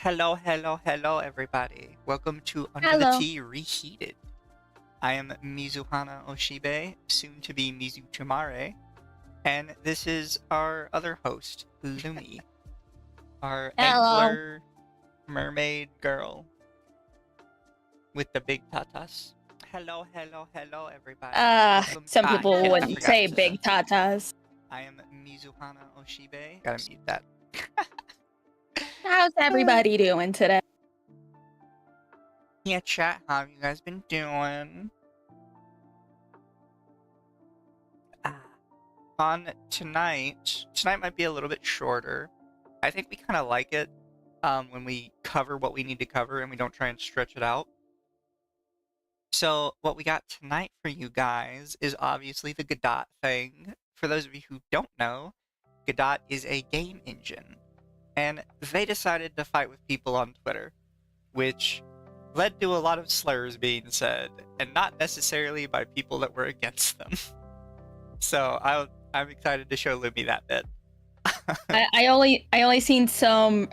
Hello, everybody. Welcome to Under the Hello. Tea Reheated. I am MizuhanaOshibe, soon to be MizuhanaOshibe, and this is our other host, Lumi, our Hello. angler mermaid girl with the big tatas. Hello, everybody. Welcome Some back. people And I wouldn't forgot say to- big tatas. I am MizuhanaOshibe. Gotta mute that. How's everybody doing today? Yeah, chat, how have you guys been doing? On tonight might be a little bit shorter. I think we kind of like it when we cover what we need to cover and we don't try and stretch it out. So what we got tonight for you guys is obviously the Godot thing. For those of you who don't know, Godot is a game engine. And they decided to fight with people on Twitter, which led to a lot of slurs being said, and not necessarily by people that were against them. So I'm excited to show Lumi that bit. I only seen some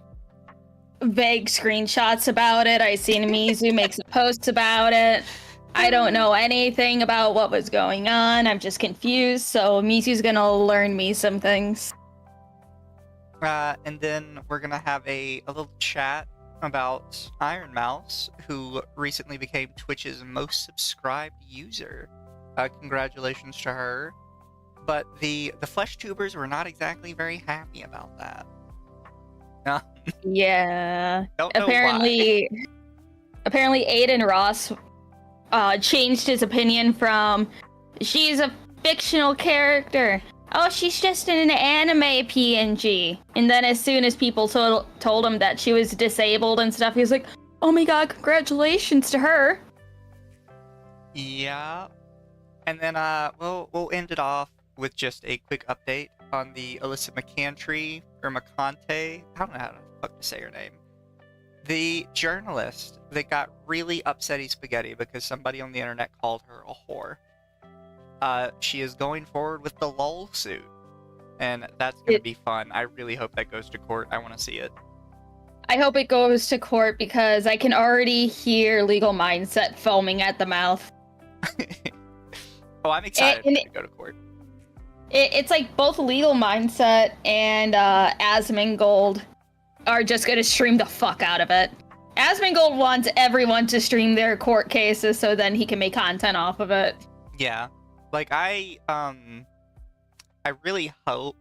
vague screenshots about it. I seen Mizu make some posts about it. I don't know anything about what was going on. I'm just confused. So Mizu's gonna learn me some things. And then we're gonna have a little chat about Iron Mouse, who recently became Twitch's most subscribed user. Congratulations to her. But the flesh tubers were not exactly very happy about that. Yeah. Don't know Apparently Aiden Ross changed his opinion from she's a fictional character. Oh, she's just an anime PNG. And then as soon as people told him that she was disabled and stuff, he was like, oh my god, congratulations to her. Yeah. And then we'll end it off with just a quick update on the Alyssa McCantry, or McCante, I don't know how the fuck to say her name. The journalist that got really upsetty spaghetti because somebody on the internet called her a whore. She is going forward with the LOL suit, and that's gonna be fun. I really hope that goes to court. I want to see it. I hope it goes to court because I can already hear Legal Mindset foaming at the mouth. Oh, I'm excited for it to go to court. It's like both Legal Mindset and Asmongold are just gonna stream the fuck out of it. Asmongold wants everyone to stream their court cases so then he can make content off of it. Yeah. Like, I really hope,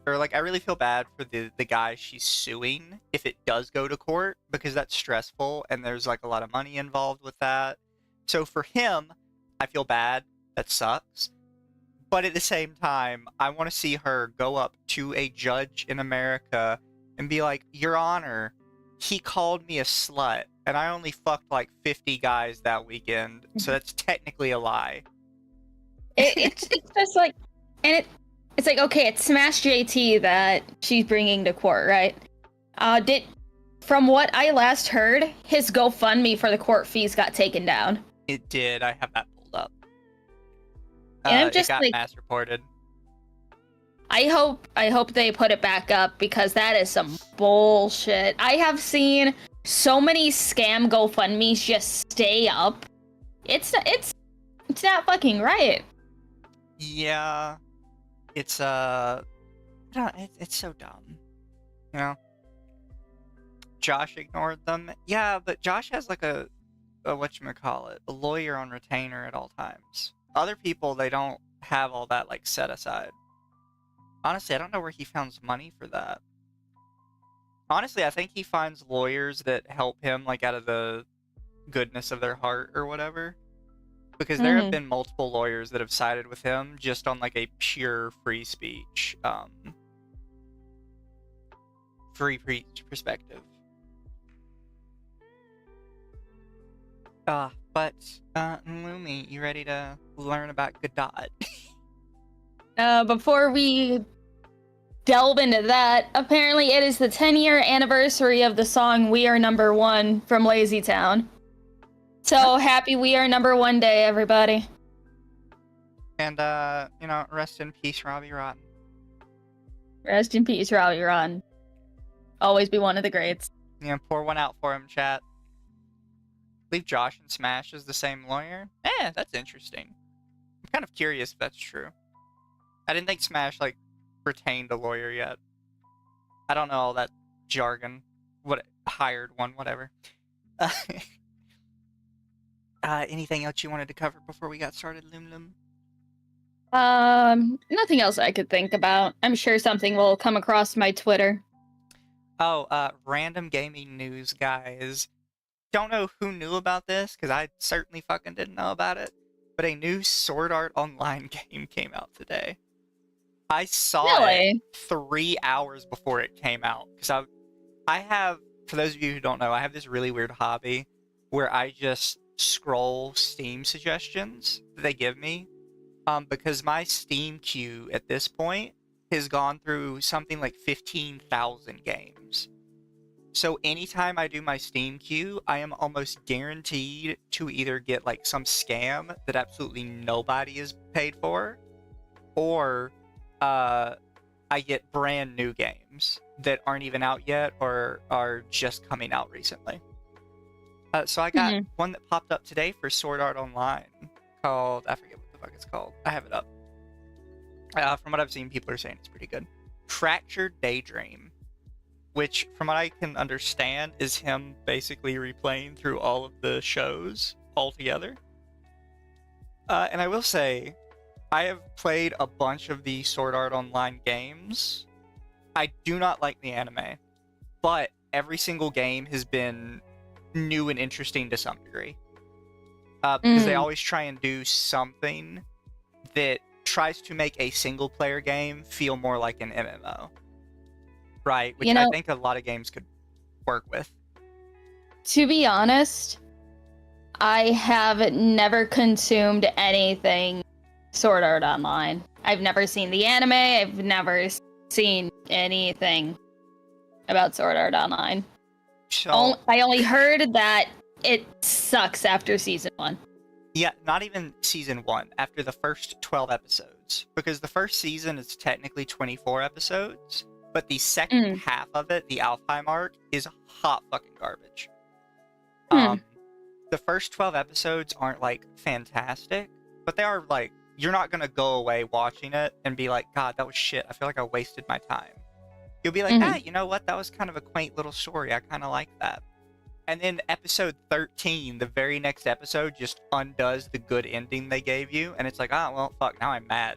or like, I really feel bad for the guy she's suing if it does go to court, because that's stressful and there's like a lot of money involved with that. So for him, I feel bad. That sucks. But at the same time, I want to see her go up to a judge in America and be like, Your Honor, he called me a slut, and I only fucked like 50 guys that weekend, so that's technically a lie. It's just like, and it's like, okay, it's Smash JT that she's bringing to court, right? From what I last heard, his GoFundMe for the court fees got taken down. It did. I have that pulled up. And I'm just it got like, mass reported. I hope they put it back up because that is some bullshit. I have seen so many scam GoFundMes just stay up. It's not fucking right. Yeah, it's so dumb. You know, Josh ignored them. Yeah, but Josh has like a whatchamacallit, a lawyer on retainer at all times. Other people, they don't have all that like set aside. Honestly, I don't know where he found money for that. Honestly, I think he finds lawyers that help him like out of the goodness of their heart or whatever. Because there have been multiple lawyers that have sided with him just on like a pure free speech, perspective. But Lumi, you ready to learn about Godot? Before we delve into that, apparently it is the 10-year anniversary of the song We Are Number One from Lazy Town. So happy We Are Number One Day, everybody. And, rest in peace, Robbie Rotten. Rest in peace, Robbie Rotten. Always be one of the greats. Yeah, pour one out for him, chat. I believe Josh and Smash is the same lawyer. That's interesting. I'm kind of curious if that's true. I didn't think Smash, like, retained a lawyer yet. I don't know all that jargon. What, hired one, whatever. Anything else you wanted to cover before we got started, Lum? Nothing else I could think about. I'm sure something will come across my Twitter. Oh, random gaming news, guys. Don't know who knew about this, because I certainly fucking didn't know about it, but a new Sword Art Online game came out today. I saw it 3 hours before it came out, because I have, for those of you who don't know, I have this really weird hobby where I just scroll Steam suggestions that they give me, because my Steam queue at this point has gone through something like 15,000 games. So anytime I do my Steam queue, I am almost guaranteed to either get like some scam that absolutely nobody is paid for, or I get brand new games that aren't even out yet or are just coming out recently. So I got one that popped up today for Sword Art Online called, I forget what the fuck it's called. I have it up. From what I've seen, people are saying it's pretty good. Fractured Daydream, which, from what I can understand, is him basically replaying through all of the shows all together. And I will say, I have played a bunch of the Sword Art Online games. I do not like the anime, but every single game has been new and interesting to some degree. Because they always try and do something that tries to make a single-player game feel more like an MMO. Right, which I think a lot of games could work with. To be honest, I have never consumed anything Sword Art Online. I've never seen the anime, I've never seen anything about Sword Art Online. So, I only heard that it sucks after season 1. Yeah, not even season 1, after the first 12 episodes. Because the first season is technically 24 episodes, but the second half of it, the Alfheim arc, is hot fucking garbage. The first 12 episodes aren't, like, fantastic, but they are, like, you're not gonna go away watching it and be like, God, that was shit. I feel like I wasted my time. You'll be like, you know what? That was kind of a quaint little story. I kind of like that. And then episode 13, the very next episode, just undoes the good ending they gave you, and it's like, well, fuck, now I'm mad.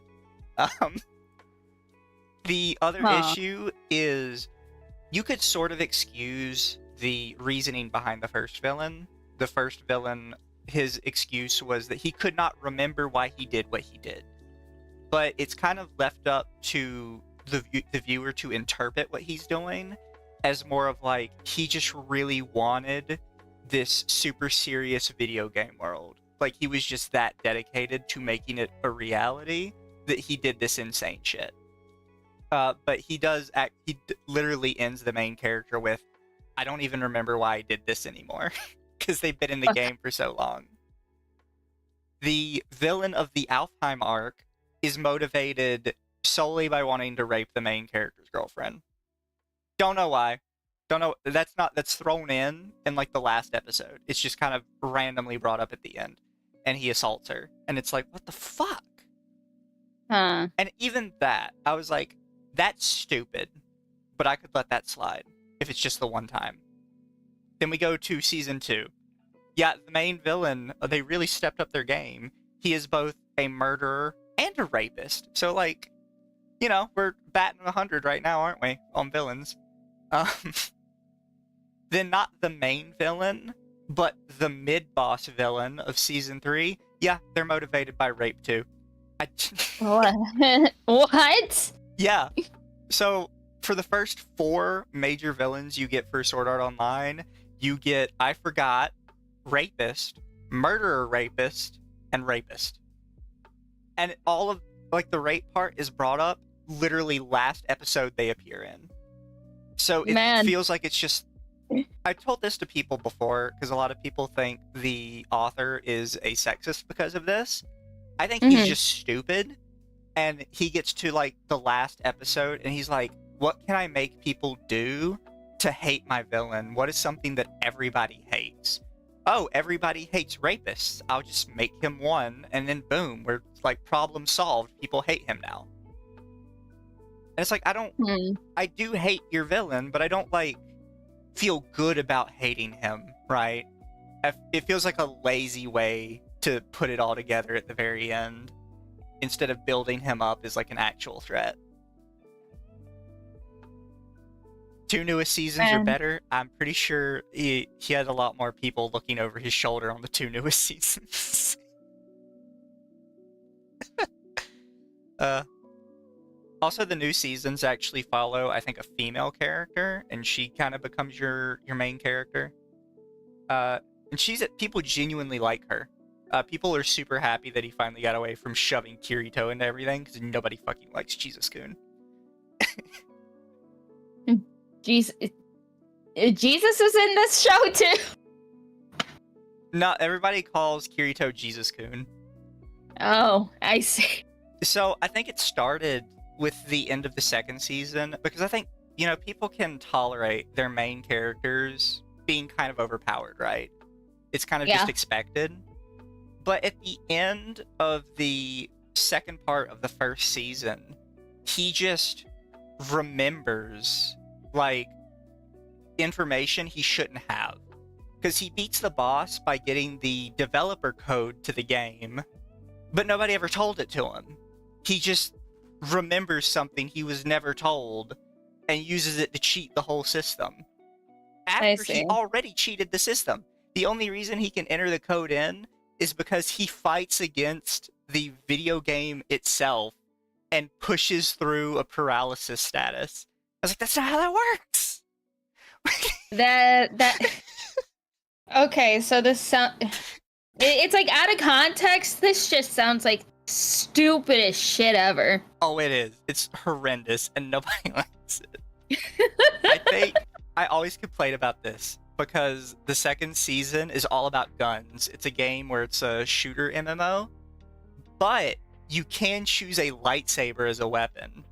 The other issue is you could sort of excuse the reasoning behind the first villain. The first villain, his excuse was that he could not remember why he did what he did. But it's kind of left up to the viewer to interpret what he's doing as more of like, he just really wanted this super serious video game world. Like, he was just that dedicated to making it a reality that he did this insane shit. But he does act, he literally ends the main character with, I don't even remember why I did this anymore. Because they've been in the game for so long. The villain of the Alfheim arc is motivated solely by wanting to rape the main character's girlfriend. Don't know why. Don't know. That's thrown in like the last episode. It's just kind of randomly brought up at the end. And he assaults her. And it's like, what the fuck? And even that, I was like, that's stupid. But I could let that slide if it's just the one time. Then we go to season 2. Yeah, the main villain, they really stepped up their game. He is both a murderer and a rapist. So, like, you know, we're batting 100 right now, aren't we? On villains. Then not the main villain, but the mid-boss villain of season 3. Yeah, they're motivated by rape too. What? What? Yeah. So, for the first 4 major villains you get for Sword Art Online, you get, I forgot, rapist, murderer rapist, and rapist. And all of, like, the rape part is brought up literally last episode they appear in. So it feels like it's just, I told this to people before, because a lot of people think the author is a sexist because of this. I think he's just stupid, and he gets to, like, the last episode, and he's like, what can I make people do to hate my villain? What is something that everybody hates? Oh, everybody hates rapists. I'll just make him one, and then boom, we're like problem solved. People hate him now. And it's like, I do hate your villain, but I don't like feel good about hating him, right? It feels like a lazy way to put it all together at the very end, instead of building him up as like an actual threat. 2 newest seasons are better. I'm pretty sure he had a lot more people looking over his shoulder on the 2 newest seasons. Also, the new seasons actually follow, I think, a female character, and she kind of becomes your main character. And people genuinely like her. People are super happy that he finally got away from shoving Kirito into everything, because nobody fucking likes Jesus-kun. Jesus is in this show too. No, everybody calls Kirito Jesus-kun. Oh, I see. So I think it started with the end of the 2nd season, because I think, people can tolerate their main characters being kind of overpowered, right? It's kind of just expected. But at the end of the 2nd part of the 1st season, he just remembers, like, information he shouldn't have. Because he beats the boss by getting the developer code to the game, but nobody ever told it to him. He just remembers something he was never told and uses it to cheat the whole system. After he already cheated the system. The only reason he can enter the code in is because he fights against the video game itself and pushes through a paralysis status. I was like, that's not how that works. Okay, so this it's like out of context, this just sounds like stupidest shit ever. Oh, it is. It's horrendous, and nobody likes it. I think I always complain about this, because the 2nd season is all about guns. It's a game where it's a shooter MMO, but you can choose a lightsaber as a weapon.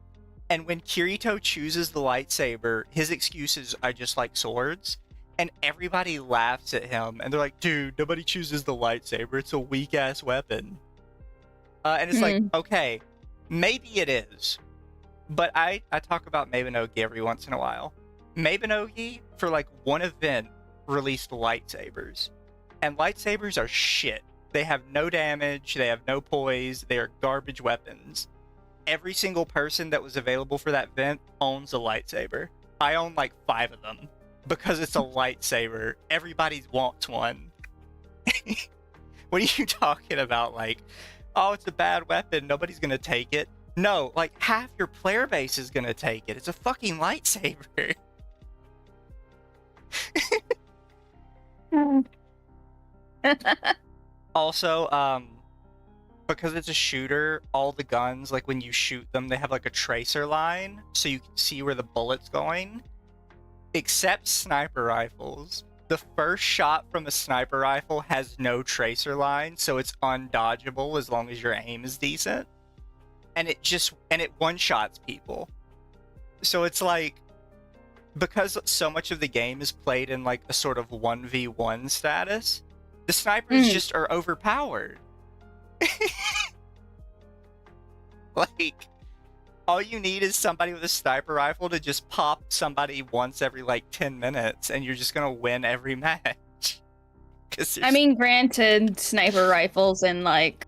And when Kirito chooses the lightsaber, his excuses are just like swords, and everybody laughs at him, and they're like, dude, nobody chooses the lightsaber, it's a weak-ass weapon. And it's like, okay, maybe it is, but I talk about Mabinogi every once in a while. Mabinogi, for like one event, released lightsabers, and lightsabers are shit. They have no damage, they have no poise, they are garbage weapons. Every single person that was available for that event owns a lightsaber. I own like 5 of them, because it's a lightsaber. Everybody wants one. What are you talking about? Like, oh, it's a bad weapon, nobody's gonna take it. No, like, half your player base is gonna take it. It's a fucking lightsaber. Also, because it's a shooter, all the guns, like when you shoot them, they have like a tracer line, so you can see where the bullet's going. Except sniper rifles. The first shot from a sniper rifle has no tracer line, so it's undodgeable as long as your aim is decent. And it one-shots people. So it's like, because so much of the game is played in like a sort of 1v1 status, the snipers just are overpowered. Like, all you need is somebody with a sniper rifle to just pop somebody once every like 10 minutes, and you're just gonna win every match. I mean, granted, sniper rifles in like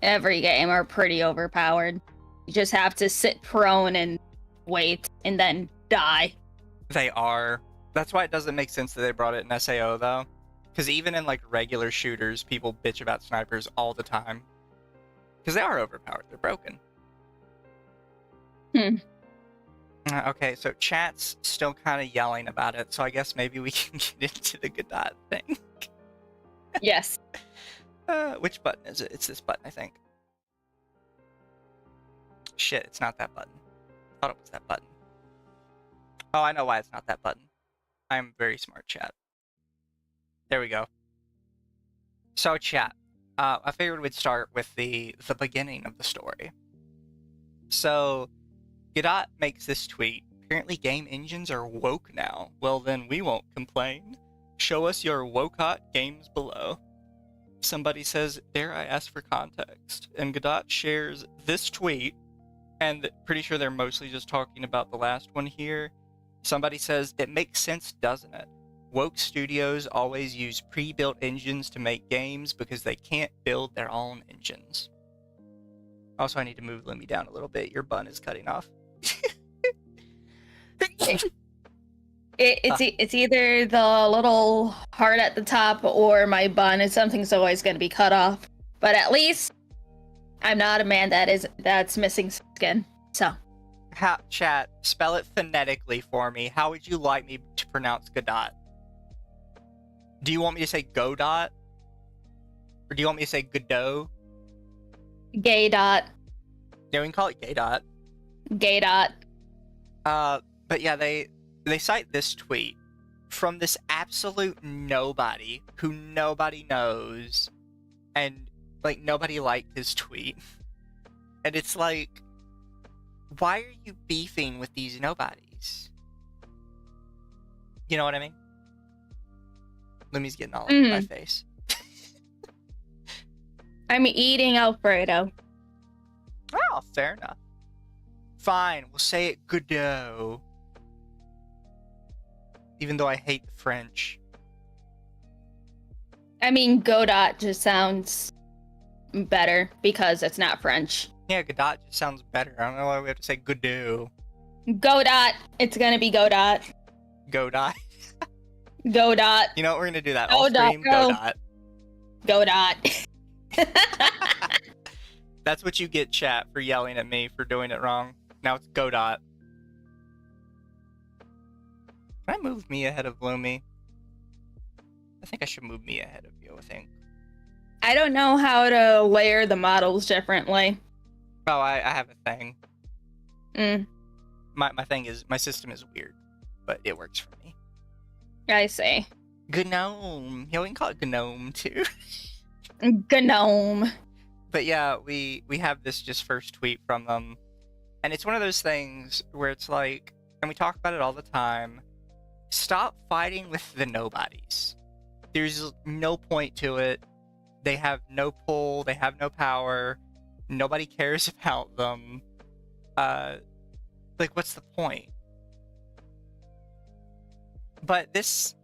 every game are pretty overpowered. You just have to sit prone and wait and then die. They are. That's why it doesn't make sense that they brought it in SAO though. Because even in like regular shooters, people bitch about snipers all the time. Because they are overpowered. They're broken. Okay, so chat's still kind of yelling about it, so I guess maybe we can get into the Godot thing. Yes. Which button is it? It's this button, I think. Shit, it's not that button. I thought it was that button. Oh, I know why it's not that button. I'm very smart, chat. There we go. So, chat. I figured we'd start with the beginning of the story. So, Godot makes this tweet Apparently game engines are woke now. Well then, we won't complain. Show us your woke-hot games below. Somebody says, dare I ask for context? And Godot shares this tweet, and pretty sure they're mostly just talking about the last one here. Somebody says, it makes sense, doesn't it? Woke studios always use pre-built engines to make games because they can't build their own engines. Also, I need to move Lumi down a little bit. Your bun is cutting off. It's either the little heart at the top or my bun. It's something's always going to be cut off. But at least I'm not a man that's missing skin. So, Chat, spell it phonetically for me. How would you like me to pronounce Godot? Do you want me to say Godot? Or do you want me to say Godot? Gay dot. Yeah, we can call it Gay Dot. Gay dot. But yeah, they cite this tweet from this absolute nobody who nobody knows, and like nobody liked his tweet. And it's like, why are you beefing with these nobodies? You know what I mean? Lumi's getting all up in my face. I'm eating Alfredo. Oh, fair enough. Fine, we'll say it Godot. Even though I hate the French. I mean, Godot just sounds better because it's not French. Yeah, Godot just sounds better. I don't know why we have to say Godot. Godot. It's gonna be Godot. Godot. Godot. You know what? We're gonna do that. Godot, All stream Godot. Godot. That's what you get, chat, for yelling at me for doing it wrong. Now it's Godot. Can I move me ahead of Lumi? I think I should move me ahead of you, I think. I don't know how to layer the models differently. Oh, I have a thing. Mm, My thing is, my system is weird, but it works for me. I see. Gnome. Yeah, we can call it Gnome, too. Gnome. But yeah, we have this just first tweet from them. And it's one of those things where it's like, and we talk about it all the time, stop fighting with the nobodies. There's no point to it. They have no pull. They have no power. Nobody cares about them. Like, what's the point? But this,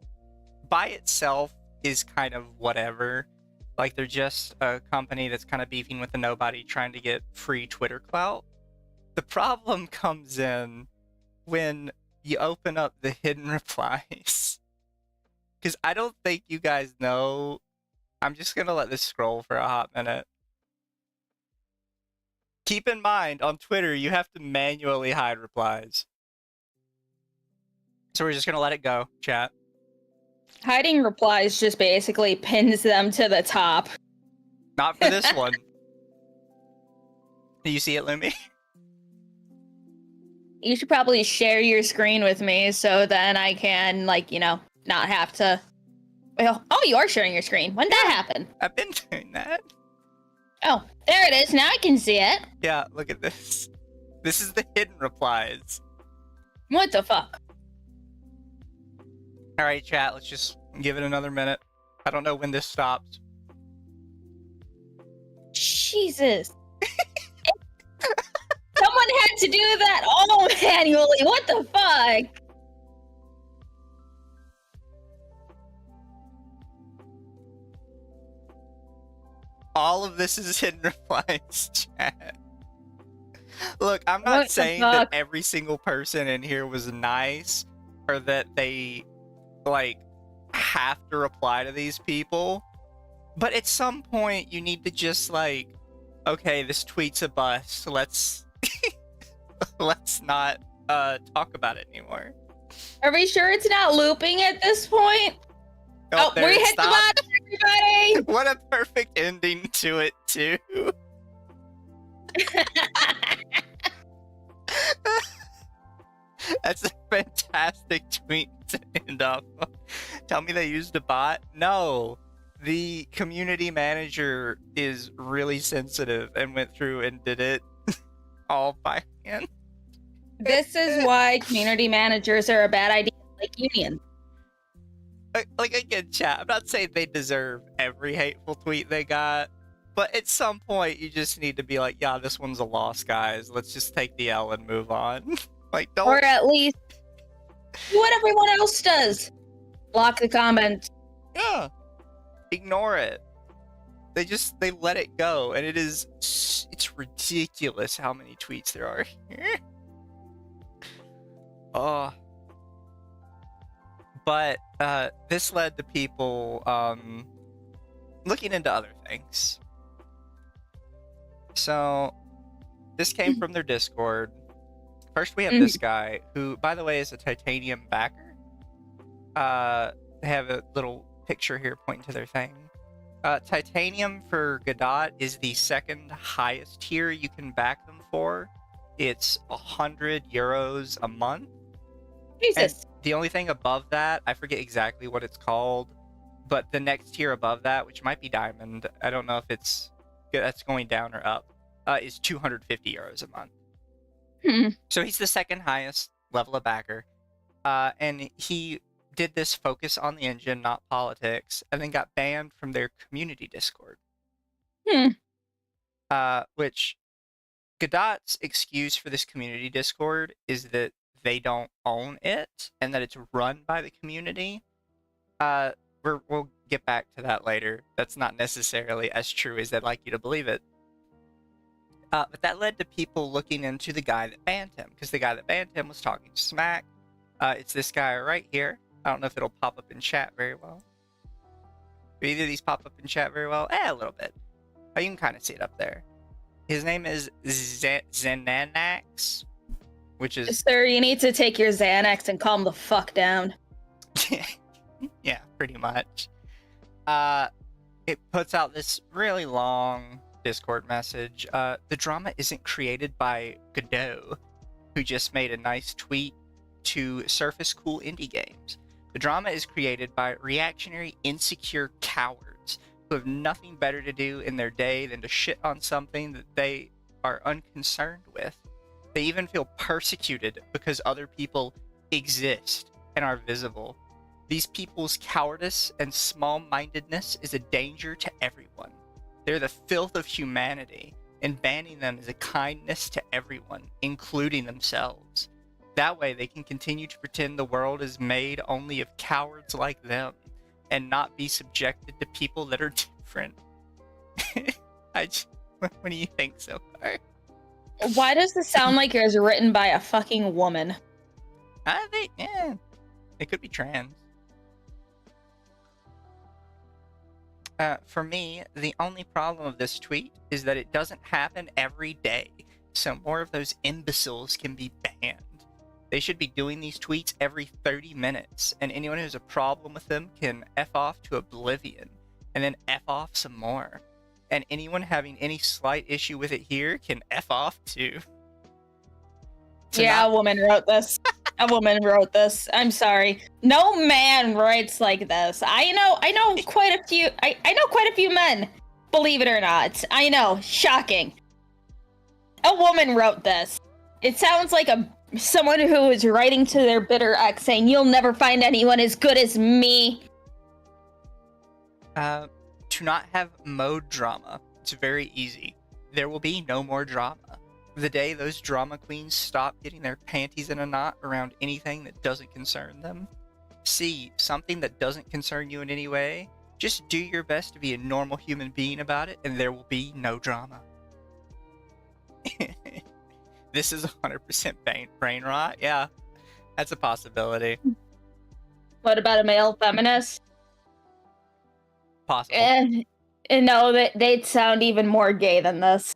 by itself, is kind of whatever. Like, they're just a company that's kind of beefing with the nobody, trying to get free Twitter clout. The problem comes in when you open up the hidden replies. Because I don't think you guys know. I'm just going to let this scroll for a hot minute. Keep in mind, on Twitter, you have to manually hide replies. So we're just going to let it go, chat. Hiding replies just basically pins them to the top. Not for this one. Do you see it, Lumi? You should probably share your screen with me so then I can, like, you know, not have to... Well, oh, you are sharing your screen. When did that happen? I've been doing that. Oh, there it is. Now I can see it. Yeah, look at this. This is the hidden replies. What the fuck? Alright, chat, let's just give it another minute. I don't know when this stops. Jesus. Someone had to do that all manually. What the fuck? All of this is hidden replies, chat. Look, I'm not What the saying that fuck? every single person in here was nice, or that they, like, have to reply to these people. But at some point, you need to just, like, okay, this tweet's a bust. Let's not talk about it anymore. Are we sure it's not looping at this point? Oh, there we it hit the stopped. button, everybody! What a perfect ending to it, too. That's a fantastic tweet to end off. Tell me they used a bot? No. The community manager is really sensitive and went through and did it all by hand. This is why community managers are a bad idea, like unions. Like, again, chat, I'm not saying they deserve every hateful tweet they got, but at some point you just need to be like, yeah, this one's a loss, guys. Let's just take the L and move on. Like, don't. Or at least do what everyone else does. Block the comments. Yeah. Ignore it. They let it go, and it's ridiculous how many tweets there are here. Oh. But this led to people looking into other things. So this came from their Discord. First, we have this guy who, by the way, is a titanium backer. They have a little picture here pointing to their thing. Titanium for Godot is the second highest tier you can back them for. It's 100 euros a month. Jesus. And the only thing above that, I forget exactly what it's called, but the next tier above that, which might be Diamond, I don't know if that's going down or up, is 250 euros a month. So he's the second highest level of backer, and he did this focus on the engine, not politics, and then got banned from their community Discord. Which Godot's excuse for this community Discord is that they don't own it and that it's run by the community. We'll get back to that later. That's not necessarily as true as they'd like you to believe it. But that led to people looking into the guy that banned him, because the guy that banned him was talking smack. It's this guy right here. I don't know if it'll pop up in chat very well. Do either of these pop up in chat very well? A little bit. You can kind of see it up there. His name is Zenanax, which is... Sir, you need to take your Xanax and calm the fuck down. Yeah, pretty much. It puts out this really long Discord message. The drama isn't created by Godot, who just made a nice tweet to surface cool indie games. The drama is created by reactionary, insecure cowards who have nothing better to do in their day than to shit on something that they are unconcerned with. They even feel persecuted because other people exist and are visible. These people's cowardice and small-mindedness is a danger to everyone. They're the filth of humanity, and banning them is a kindness to everyone, including themselves. That way they can continue to pretend the world is made only of cowards like them, and not be subjected to people that are different. What do you think so far? Why does this sound like it was written by a fucking woman? I think, yeah, it could be trans. For me, the only problem of this tweet is that it doesn't happen every day, so more of those imbeciles can be banned. They should be doing these tweets every 30 minutes, and anyone who has a problem with them can F off to oblivion, and then F off some more. And anyone having any slight issue with it here can F off too. Yeah, a woman wrote this. A woman wrote this. I'm sorry. No man writes like this. I know quite a few. I know quite a few men. Believe it or not. I know. Shocking. A woman wrote this. It sounds like someone who is writing to their bitter ex saying, "You'll never find anyone as good as me." To not have mode drama. It's very easy. There will be no more drama. The day those drama queens stop getting their panties in a knot around anything that doesn't concern them. See something that doesn't concern you in any way. Just do your best to be a normal human being about it, and there will be no drama. This is 100% brain rot. Yeah, that's a possibility. What about a male feminist? Possible. No, they'd sound even more gay than this.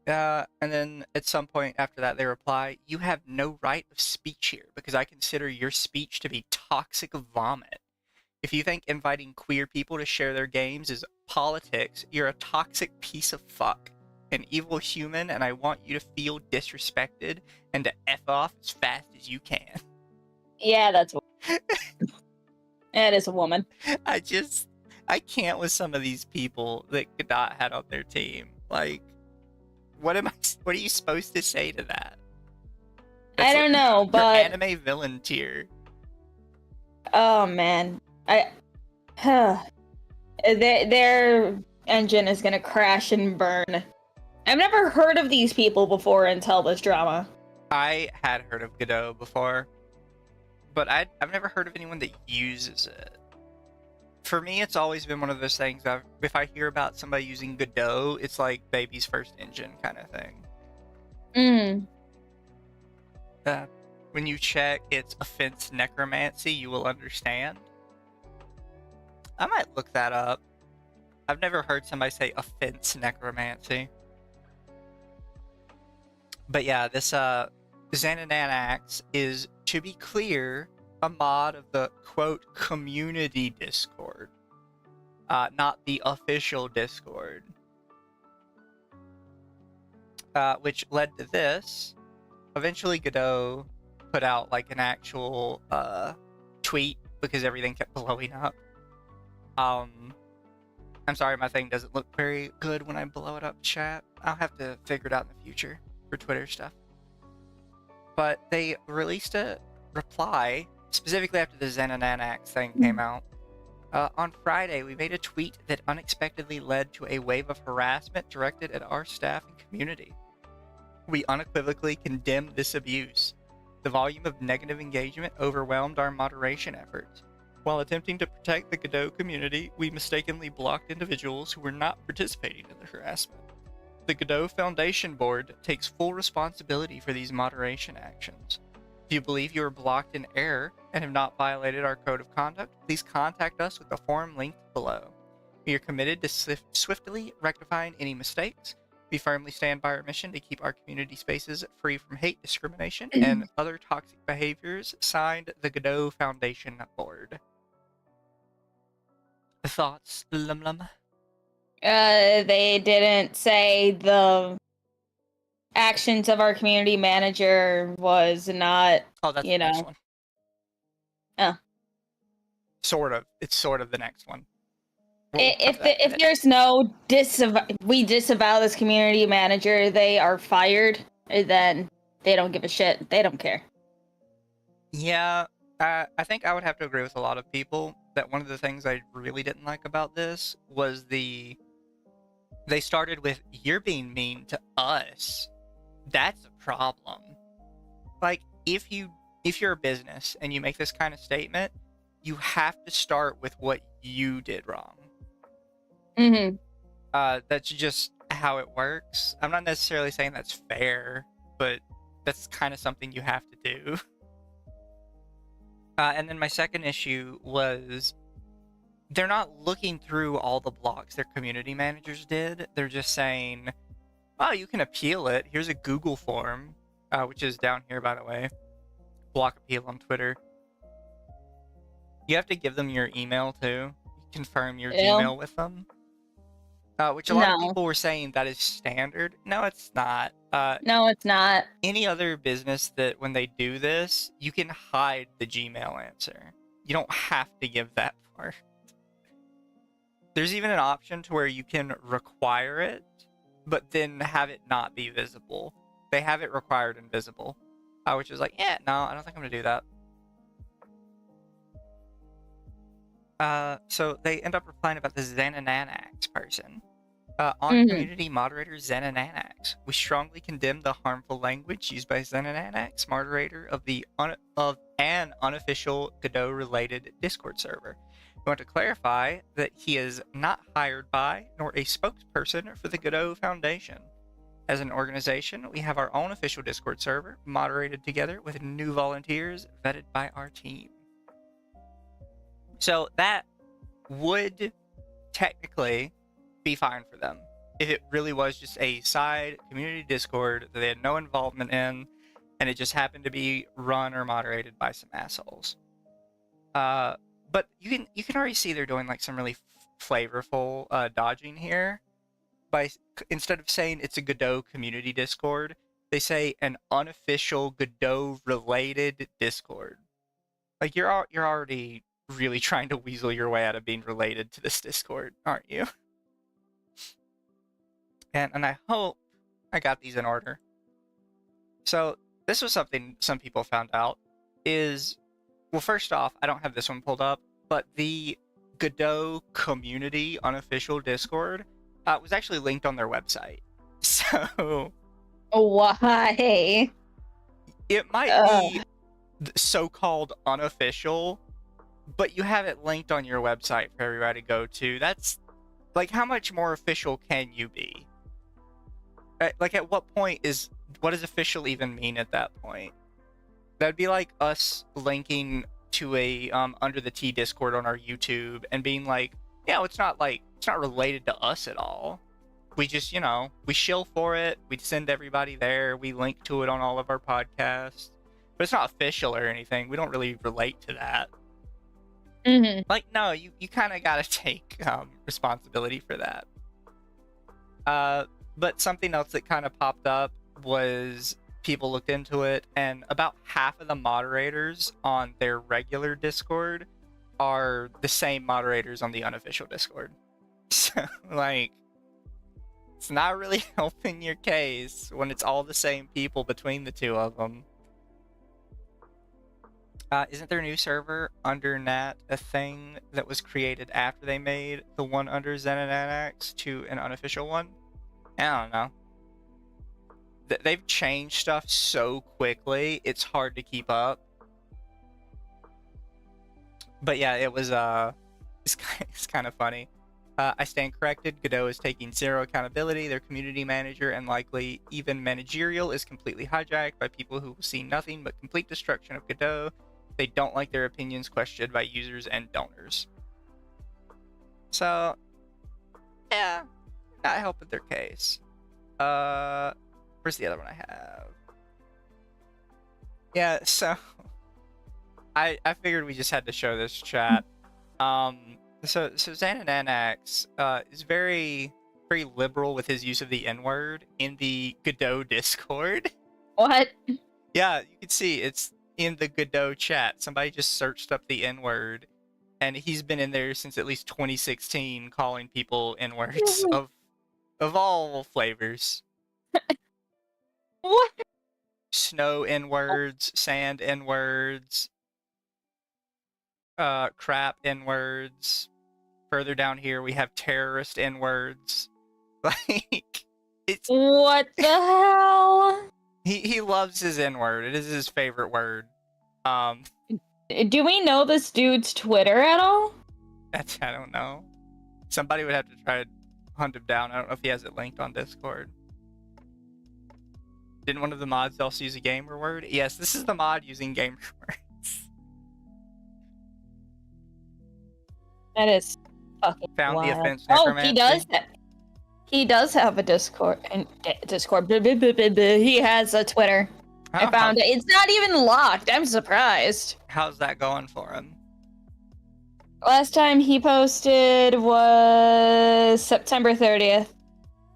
And then at some point after that, they reply, "You have no right of speech here because I consider your speech to be toxic vomit. If you think inviting queer people to share their games is politics, you're a toxic piece of fuck. An evil human, and I want you to feel disrespected and to F off as fast as you can." Yeah, that's it is a woman. I can't with some of these people that Godot had on their team. Like, What are you supposed to say to that? I don't know, Your but anime villain tier. oh man, their engine is gonna crash and burn. I've never heard of these people before until this drama. I had heard of Godot before, but I've never heard of anyone that uses it. For me, it's always been one of those things. If I hear about somebody using Godot, it's like baby's first engine kind of thing. When you check its offense necromancy, you will understand. I might look that up. I've never heard somebody say offense necromancy. But yeah, this Xanananax is, to be clear, a mod of the quote community Discord, not the official Discord, which led to this. Eventually, Godot put out like an actual tweet because everything kept blowing up. I'm sorry, my thing doesn't look very good when I blow it up, chat. I'll have to figure it out in the future for Twitter stuff. But they released a reply, specifically after the Xanananax thing came out. On Friday, we made a tweet that unexpectedly led to a wave of harassment directed at our staff and community. We unequivocally condemn this abuse. The volume of negative engagement overwhelmed our moderation efforts. While attempting to protect the Godot community, we mistakenly blocked individuals who were not participating in the harassment. The Godot Foundation Board takes full responsibility for these moderation actions. If you believe you are blocked in error and have not violated our code of conduct, please contact us with the form linked below. We are committed to swiftly rectifying any mistakes. We firmly stand by our mission to keep our community spaces free from hate, discrimination, and other toxic behaviors. Signed, the Godot Foundation Board. Thoughts, Lum? They didn't say the actions of our community manager was not. Oh, that's the next one. Oh. Sort of. It's sort of the next one. If there's no we disavow this community manager, they are fired, then they don't give a shit. They don't care. Yeah, I think I would have to agree with a lot of people that one of the things I really didn't like about this was they started with, you're being mean to us. That's a problem. Like, if you're a business and you make this kind of statement, you have to start with what you did wrong. That's just how it works. I'm not necessarily saying that's fair, but that's kind of something you have to do. And then my second issue was they're not looking through all the blocks their community managers did. They're just saying, oh, you can appeal it. Here's a Google form, which is down here, by the way. Block appeal on Twitter. You have to give them your email, too. Confirm your Gmail with them. Which a lot of people were saying that is standard. No, it's not. No, it's not. Any other business that when they do this, you can hide the Gmail answer. You don't have to give that part. There's even an option to where you can require it, but then have it not be visible. They have it required and visible, which is like, yeah, no, I don't think I'm gonna do that. So they end up replying about the Xanananax person. On community moderator Xanananax, we strongly condemn the harmful language used by Xanananax, moderator of an unofficial Godot-related Discord server. We want to clarify that he is not hired by nor a spokesperson for the Godot Foundation. As an organization, we have our own official Discord server, moderated together with new volunteers vetted by our team. So that would technically be fine for them if it really was just a side community Discord that they had no involvement in, and it just happened to be run or moderated by some assholes. But you can already see they're doing like some really flavorful dodging here. By instead of saying it's a Godot community Discord, they say an unofficial Godot related Discord. Like you're already really trying to weasel your way out of being related to this Discord, aren't you? And I hope I got these in order. So this was something some people found out is, well, first off, I don't have this one pulled up, but the Godot community unofficial Discord was actually linked on their website. So Why? it might be so-called unofficial, but you have it linked on your website for everybody to go to. That's like, how much more official can you be? Like, at what point what does official even mean at that point? That'd be like us linking to a Underthetea Discord on our YouTube and being like, yeah, it's not related to us at all. We just, we shill for it. We send everybody there. We link to it on all of our podcasts, but it's not official or anything. We don't really relate to that. Mm-hmm. Like, no, you kind of gotta take responsibility for that. But something else that kind of popped up was people looked into it, and about half of the moderators on their regular Discord are the same moderators on the unofficial Discord. So, like, it's not really helping your case when it's all the same people between the two of them. Isn't their new server, Undernat, a thing that was created after they made the one under ZenNanaX to an unofficial one? I don't know. They've changed stuff so quickly, it's hard to keep up. But yeah, it was, it's kind of funny. I stand corrected. Godot is taking zero accountability. Their community manager and likely even managerial is completely hijacked by people who see nothing but complete destruction of Godot. They don't like their opinions questioned by users and donors. So, yeah, not helping their case. Where's the other one I have? Yeah, so I figured we just had to show this chat. So ZenNanaX is very liberal with his use of the N-word in the Godot Discord. What? Yeah, you can see it's in the Godot chat. Somebody just searched up the N-word, and he's been in there since at least 2016 calling people N-words of all flavors. What? Snow N-words, sand N-words, crap N-words. Further down here we have terrorist N-words. Like, it's... What the hell? He loves his N-word. It is his favorite word. Do we know this dude's Twitter at all? I don't know. Somebody would have to try to hunt him down. I don't know if he has it linked on Discord. Didn't one of the mods also use a gamer word? Yes, this is the mod using gamer words. That is fucking Found wild. the offense Oh, necromancy. He does have a Discord. He has a Twitter. I found it. It's not even locked. I'm surprised. How's that going for him? Last time he posted was September 30th.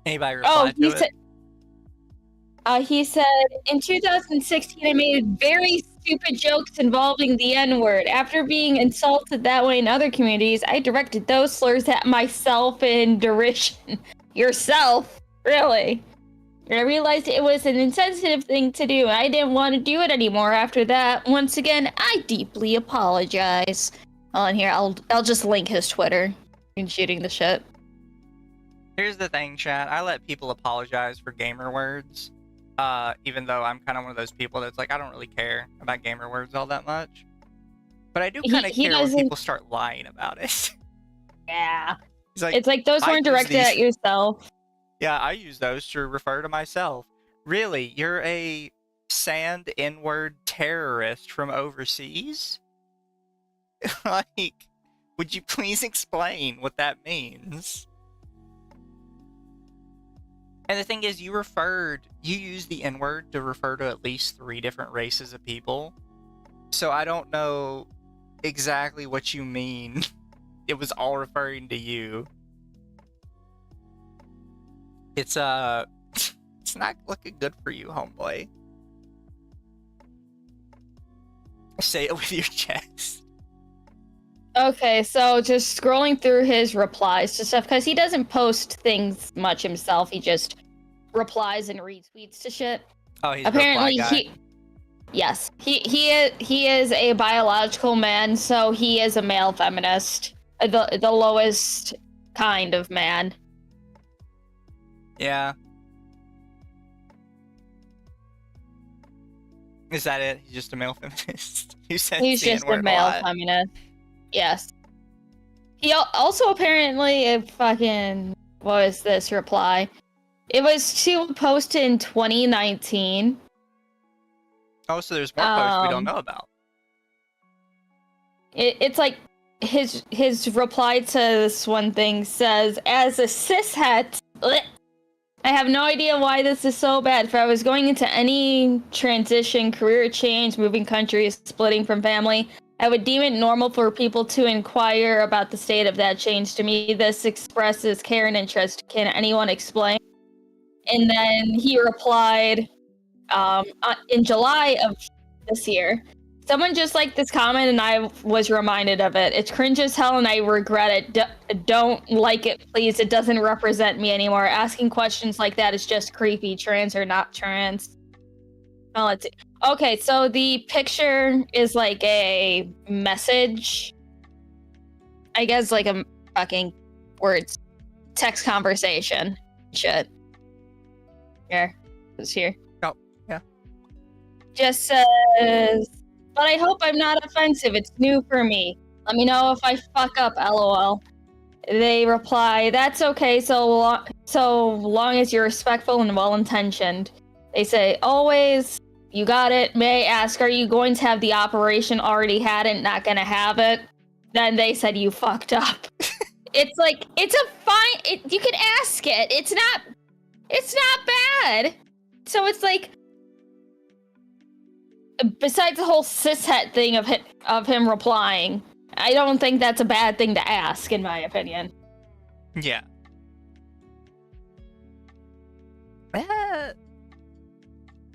Anybody reply to it? He said, in 2016, I made very stupid jokes involving the N-word. After being insulted that way in other communities, I directed those slurs at myself in derision. Yourself? Really? And I realized it was an insensitive thing to do, and I didn't want to do it anymore after that. Once again, I deeply apologize. On here, I'll just link his Twitter. In shooting the shit. Here's the thing, chat. I let people apologize for gamer words. Even though I'm kind of one of those people that's like, I don't really care about gamer words all that much. But I do kind of care when people start lying about it. Yeah. Like, it's like those weren't directed at yourself. Yeah, I use those to refer to myself. Really? You're a sand N-word terrorist from overseas? Like, would you please explain what that means? And the thing is, you used the N-word to refer to at least 3 different races of people. So I don't know exactly what you mean. It was all referring to you. It's not looking good for you, homeboy. Say it with your chest. Okay, so just scrolling through his replies to stuff, because he doesn't post things much himself. He just replies and retweets to shit. Oh, he's a Apparently, reply guy. yes, he is a biological man, so he is a male feminist, the lowest kind of man. Yeah. Is that it? He's just a male feminist. You said He's just a male feminist. Yes. He also apparently fucking, what was this reply? It was to a post in 2019. Oh, so there's more posts we don't know about. It's like his reply to this one thing says, as a cishet, I have no idea why this is so bad. If I was going into any transition, career change, moving countries, splitting from family, I would deem it normal for people to inquire about the state of that change. To me, this expresses care and interest. Can anyone explain? And then he replied in July of this year. Someone just liked this comment and I was reminded of it. It's cringe as hell and I regret it. Don't like it, please. It doesn't represent me anymore. Asking questions like that is just creepy. Trans or not trans. Oh, let's see. Okay, so the picture is like a message. I guess like a fucking words. Text conversation. Shit. Here. It's here. Oh, yeah. Just says... But I hope I'm not offensive. It's new for me. Let me know if I fuck up, lol. They reply, that's okay so long as you're respectful and well-intentioned. They say, always, you got it. May I ask, are you going to have the operation? Already had it, not gonna have it? Then they said, you fucked up. It's like, it's a fine, you can ask it. It's not bad. So it's like, besides the whole cishet thing of him replying, I don't think that's a bad thing to ask, in my opinion. Yeah.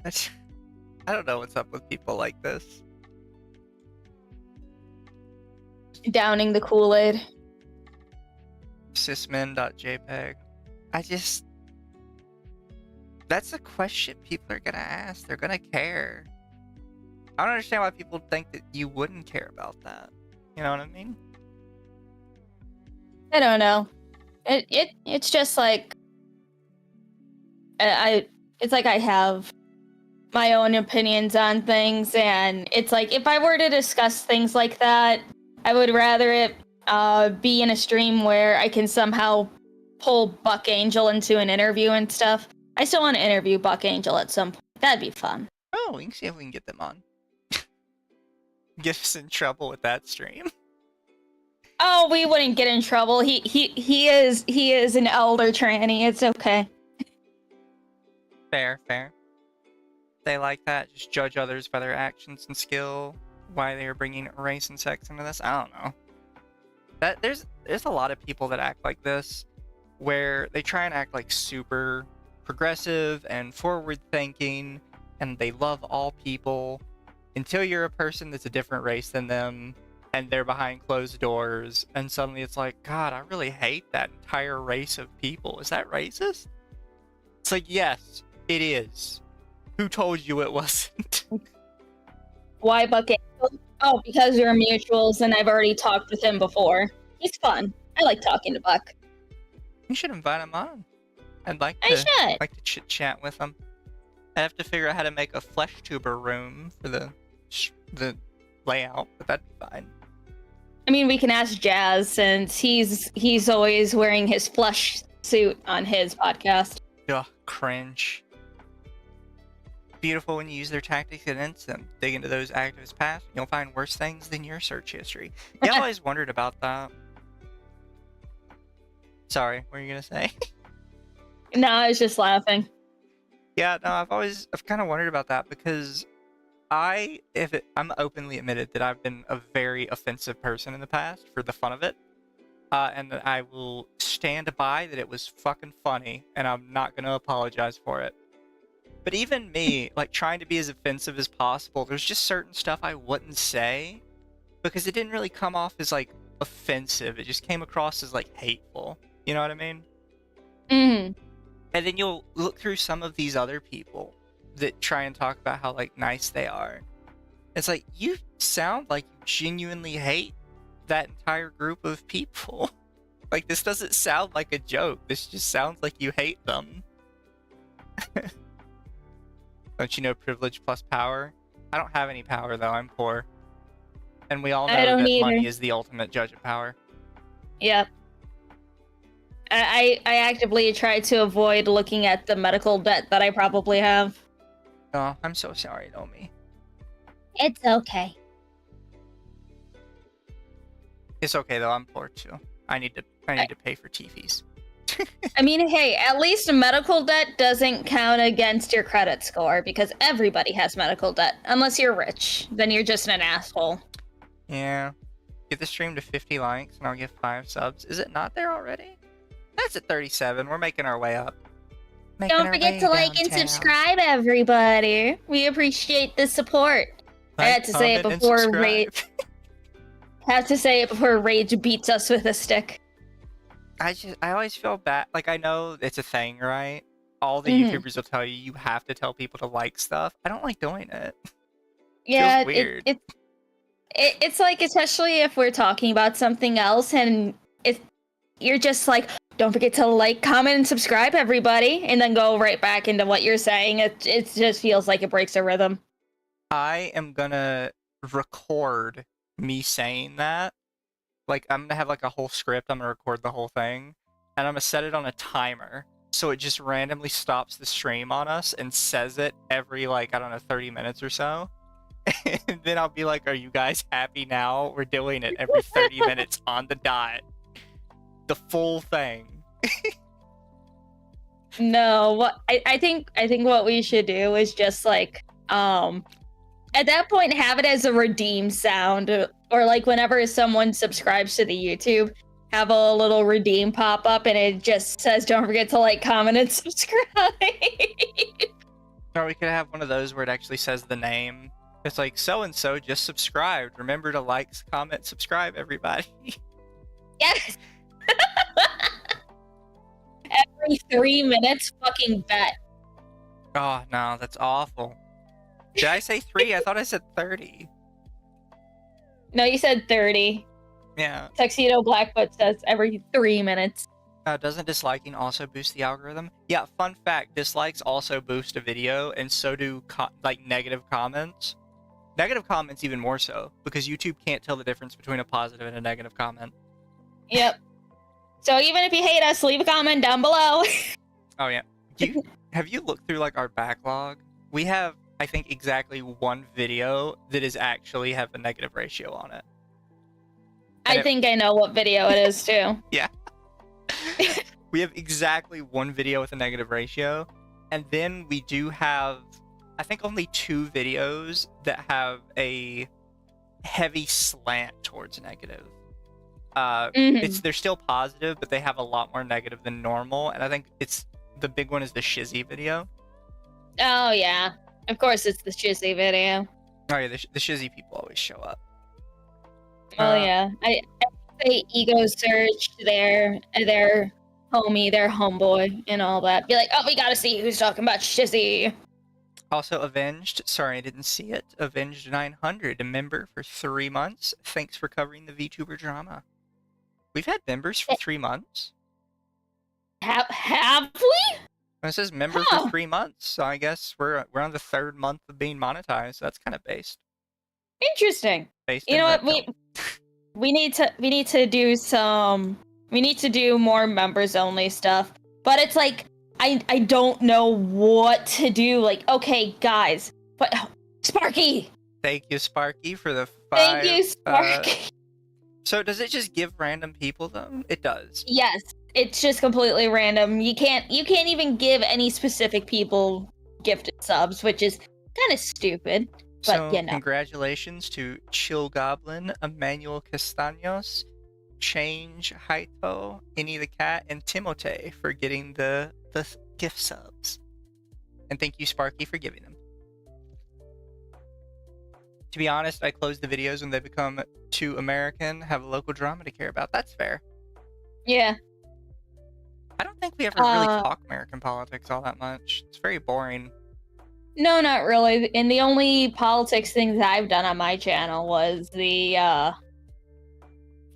That's, I don't know what's up with people like this. Downing the Kool-Aid. Cismen.jpg. That's a question people are gonna ask. They're gonna care. I don't understand why people think that you wouldn't care about that. You know what I mean? I don't know. It's just like it's like I have my own opinions on things, and it's like if I were to discuss things like that, I would rather it be in a stream where I can somehow pull Buck Angel into an interview and stuff. I still want to interview Buck Angel at some point. That'd be fun. Oh, we can see if we can get them on. Get us in trouble with that stream. Oh, we wouldn't get in trouble. He is an elder tranny. It's okay. Fair. They like that. Just judge others by their actions and skill. Why they are bringing race and sex into this, I don't know. That there's a lot of people that act like this, where they try and act like super progressive and forward thinking, and they love all people. Until you're a person that's a different race than them, and they're behind closed doors, and suddenly it's like, God, I really hate that entire race of people. Is that racist? It's like, yes, it is. Who told you it wasn't? Why Buck Angel? Oh, because we're mutuals, and I've already talked with him before. He's fun. I like talking to Buck. You should invite him on. I'd like I should. to chit chat with him. I have to figure out how to make a flesh tuber room for the layout, but that'd be fine. I mean, we can ask Jazz since he's always wearing his flesh suit on his podcast. Ugh, cringe. Beautiful when you use their tactics against them. Dig into those activists' past, you'll find worse things than your search history. Yeah, I always wondered about that. Sorry, what were you gonna say? No, I was just laughing. Yeah, no, I've kind of wondered about that because I'm openly admitted that I've been a very offensive person in the past for the fun of it. And that I will stand by that it was fucking funny, and I'm not gonna apologize for it. But even me, like, trying to be as offensive as possible, there's just certain stuff I wouldn't say because it didn't really come off as, like, offensive. It just came across as, like, hateful. You know what I mean? Mm. And then you'll look through some of these other people that try and talk about how like nice they are. It's like, you sound like you genuinely hate that entire group of people. Like, this doesn't sound like a joke. This just sounds like you hate them. Don't you know privilege plus power? I don't have any power, though. I'm poor. And we all know that money is the ultimate judge of power. Yep. I actively try to avoid looking at the medical debt that I probably have. Oh, I'm so sorry, Nomi. It's okay. It's okay, though. I'm poor, too. I need to pay for TVs. I mean, hey, at least medical debt doesn't count against your credit score, because everybody has medical debt. Unless you're rich. Then you're just an asshole. Yeah. Get the stream to 50 likes, and I'll give 5 subs. Is it not there already? That's at 37. We're making our way up. Don't forget to like and subscribe, everybody. We appreciate the support. I had to say it before Rage. Have to say it before Rage beats us with a stick. I always feel bad. Like, I know it's a thing, right? All the YouTubers will tell you you have to tell people to like stuff. I don't like doing it. Yeah, feels weird. It's like, especially if we're talking about something else, and if you're just like, don't forget to like, comment, and subscribe, everybody, and then go right back into what you're saying. It just feels like it breaks a rhythm. I am gonna record me saying that. Like, I'm gonna have like a whole script. I'm gonna record the whole thing, and I'm gonna set it on a timer, so it just randomly stops the stream on us and says it every, like, I don't know, 30 minutes or so. And then I'll be like, are you guys happy now? We're doing it every 30 minutes on the dot. The full thing. No, what I think what we should do is just like, at that point, have it as a redeem sound, or like whenever someone subscribes to the YouTube, have a little redeem pop up, and it just says, don't forget to like, comment, and subscribe. Or we could have one of those where it actually says the name. It's like, so-and-so just subscribed. Remember to like, comment, subscribe, everybody. Yes. Every 3 minutes, fucking bet. Oh, no, that's awful. Did I say 3? I thought I said 30. No, you said 30. Yeah. Tuxedo Blackfoot says every 3 minutes. Doesn't disliking also boost the algorithm? Yeah, fun fact, dislikes also boost a video, and so do like negative comments. Negative comments even more so, because YouTube can't tell the difference between a positive and a negative comment. Yep. So even if you hate us, leave a comment down below. Oh yeah. Have you looked through like our backlog? We have, I think, exactly one video that is actually have a negative ratio on it. I think I know what video it is too. Yeah. We have exactly one video with a negative ratio, and then we do have, I think, only 2 videos that have a heavy slant towards negative. They're still positive, but they have a lot more negative than normal, and I think the big one is the Shizzy video. Oh yeah, of course it's the Shizzy video. Oh yeah, the Shizzy people always show up. Oh yeah, I say ego search their homie, their homeboy, and all that. Be like, oh, we gotta see who's talking about Shizzy. Also, Avenged, sorry I didn't see it. Avenged 900, a member for 3 months. Thanks for covering the VTuber drama. We've had members for 3 months. Have we? It says member for 3 months, so I guess we're on the 3rd month of being monetized. So that's kind of based. Interesting. Based. You know what? We need to do more members only stuff. But it's like, I don't know what to do. Like, okay, guys, but Sparky. Thank you, Sparky, for the 5. Thank you, Sparky. So does it just give random people though? It does. Yes, it's just completely random. You can't even give any specific people gifted subs, which is kind of stupid. But So you know. congratulations to Chill Goblin, Emmanuel Castaños, Change Haito, Innie the Cat, and Timote for getting the gift subs. And thank you, Sparky, for giving them. To be honest, I close the videos when they become too American, have a local drama to care about. That's fair. Yeah. I don't think we ever really talk American politics all that much. It's very boring. No, not really. And the only politics things I've done on my channel was the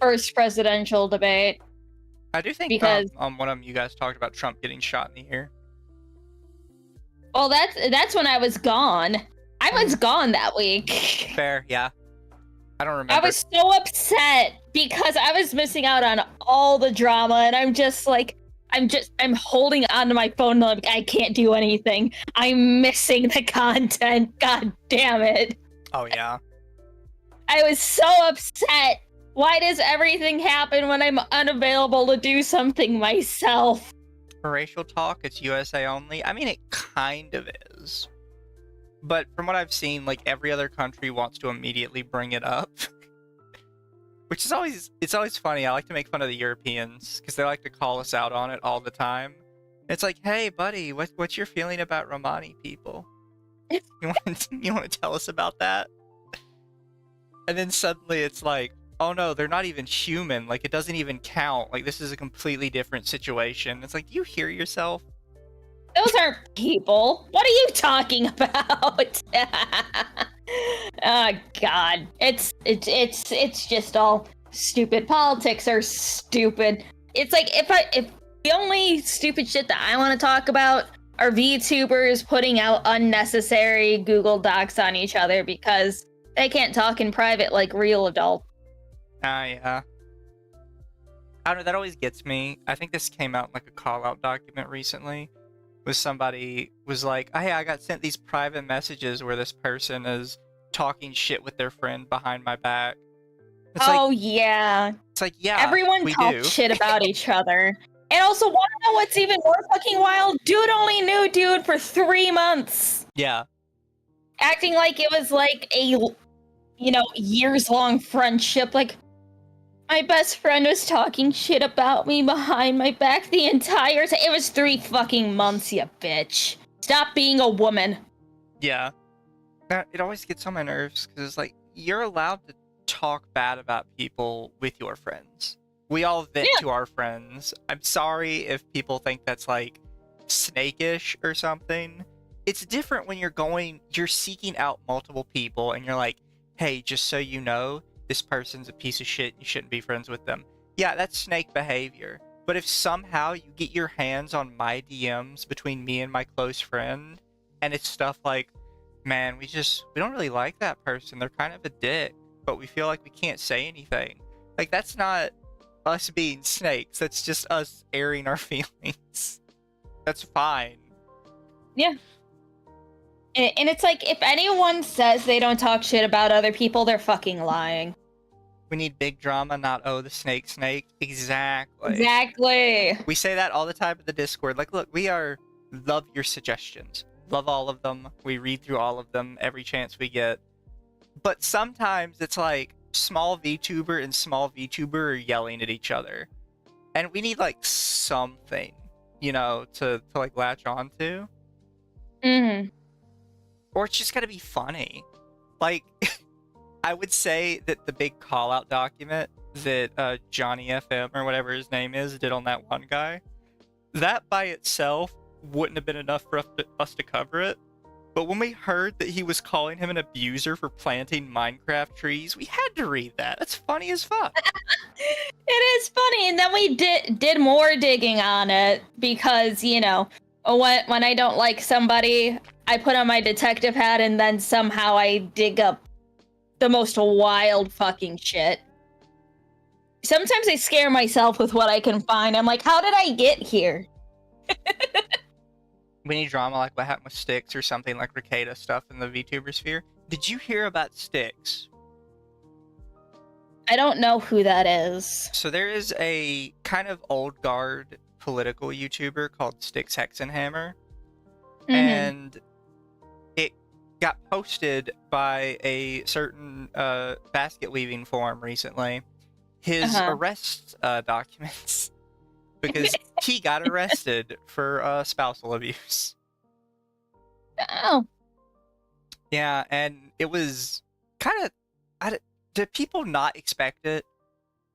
first presidential debate. I do think Because on one of them you guys talked about Trump getting shot in the ear. well, that's when I was gone. I was gone that week. Fair, yeah. I don't remember. I was so upset because I was missing out on all the drama, and I'm just like, I'm holding onto my phone like I can't do anything. I'm missing the content. God damn it. Oh yeah. I was so upset. Why does everything happen when I'm unavailable to do something myself? For racial talk, it's USA only. I mean, it kind of is. But from what I've seen, like, every other country wants to immediately bring it up. Which is always funny. I like to make fun of the Europeans, because they like to call us out on it all the time. It's like, hey, buddy, what's your feeling about Romani people? You want to tell us about that? And then suddenly it's like, oh no, they're not even human. Like, it doesn't even count. Like, this is a completely different situation. It's like, do you hear yourself? Those aren't people. What are you talking about? Oh God, it's just all stupid. Politics are stupid. It's like if the only stupid shit that I want to talk about are VTubers putting out unnecessary Google Docs on each other because they can't talk in private like real adults. Yeah. I don't know, that always gets me. I think this came out in like a call-out document recently. Was somebody was like, hey, I got sent these private messages where this person is talking shit with their friend behind my back. It's Yeah. It's like, yeah, everyone talks shit about each other. And also, want to know what's even more fucking wild? Dude only knew dude for 3 months. Yeah. Acting like it was like a, years-long friendship. Like, my best friend was talking shit about me behind my back the entire time. It was 3 fucking months, you bitch. Stop being a woman. Yeah. It always gets on my nerves, because it's like, you're allowed to talk bad about people with your friends. We all vent to our friends. I'm sorry if people think that's, like, snakish or something. It's different when you're seeking out multiple people, and you're like, hey, just so you know, this person's a piece of shit, you shouldn't be friends with them. Yeah, that's snake behavior. But if somehow you get your hands on my DMs between me and my close friend, and it's stuff like, man, we don't really like that person, they're kind of a dick, but we feel like we can't say anything. Like, that's not us being snakes, that's just us airing our feelings. That's fine. Yeah. And it's like, if anyone says they don't talk shit about other people, they're fucking lying. We need big drama, not, oh, the snake. Exactly. Exactly. We say that all the time in the Discord. Like, look, love your suggestions. Love all of them. We read through all of them every chance we get. But sometimes it's like, small VTuber and small VTuber are yelling at each other. And we need, like, something, to like, latch on to. Mm-hmm. Or it's just gotta be funny. Like, I would say that the big call-out document that Johnny FM, or whatever his name is, did on that one guy, that by itself wouldn't have been enough for us to cover it. But when we heard that he was calling him an abuser for planting Minecraft trees, we had to read that. That's funny as fuck. It is funny, and then we did more digging on it because, when I don't like somebody, I put on my detective hat and then somehow I dig up the most wild fucking shit. Sometimes I scare myself with what I can find. I'm like, how did I get here? We need drama like what happened with Styx or something like Ricada stuff in the VTuber sphere. Did you hear about Styx? I don't know who that is. So there is a kind of old guard political YouTuber called Styx Hexenhammer. Mm-hmm. And it got posted by a certain basket weaving forum recently. His arrest documents. Because he got arrested for spousal abuse. Oh. Yeah, and it was kind of... Did people not expect it?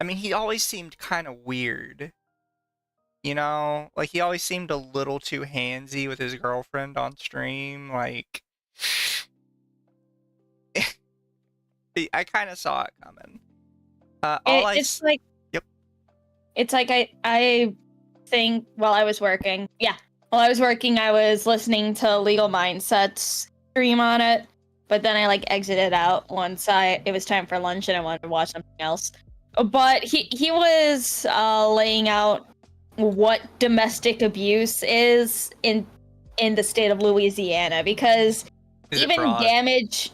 I mean, he always seemed kind of weird. You know, like he always seemed a little too handsy with his girlfriend on stream. Like, I kind of saw it coming. It's like Yep. it's like I think while I was working, I was listening to Legal Mindset's stream on it, but then I like exited out once it was time for lunch and I wanted to watch something else. But he was laying out what domestic abuse is in the state of Louisiana, because Is it even broad? damage,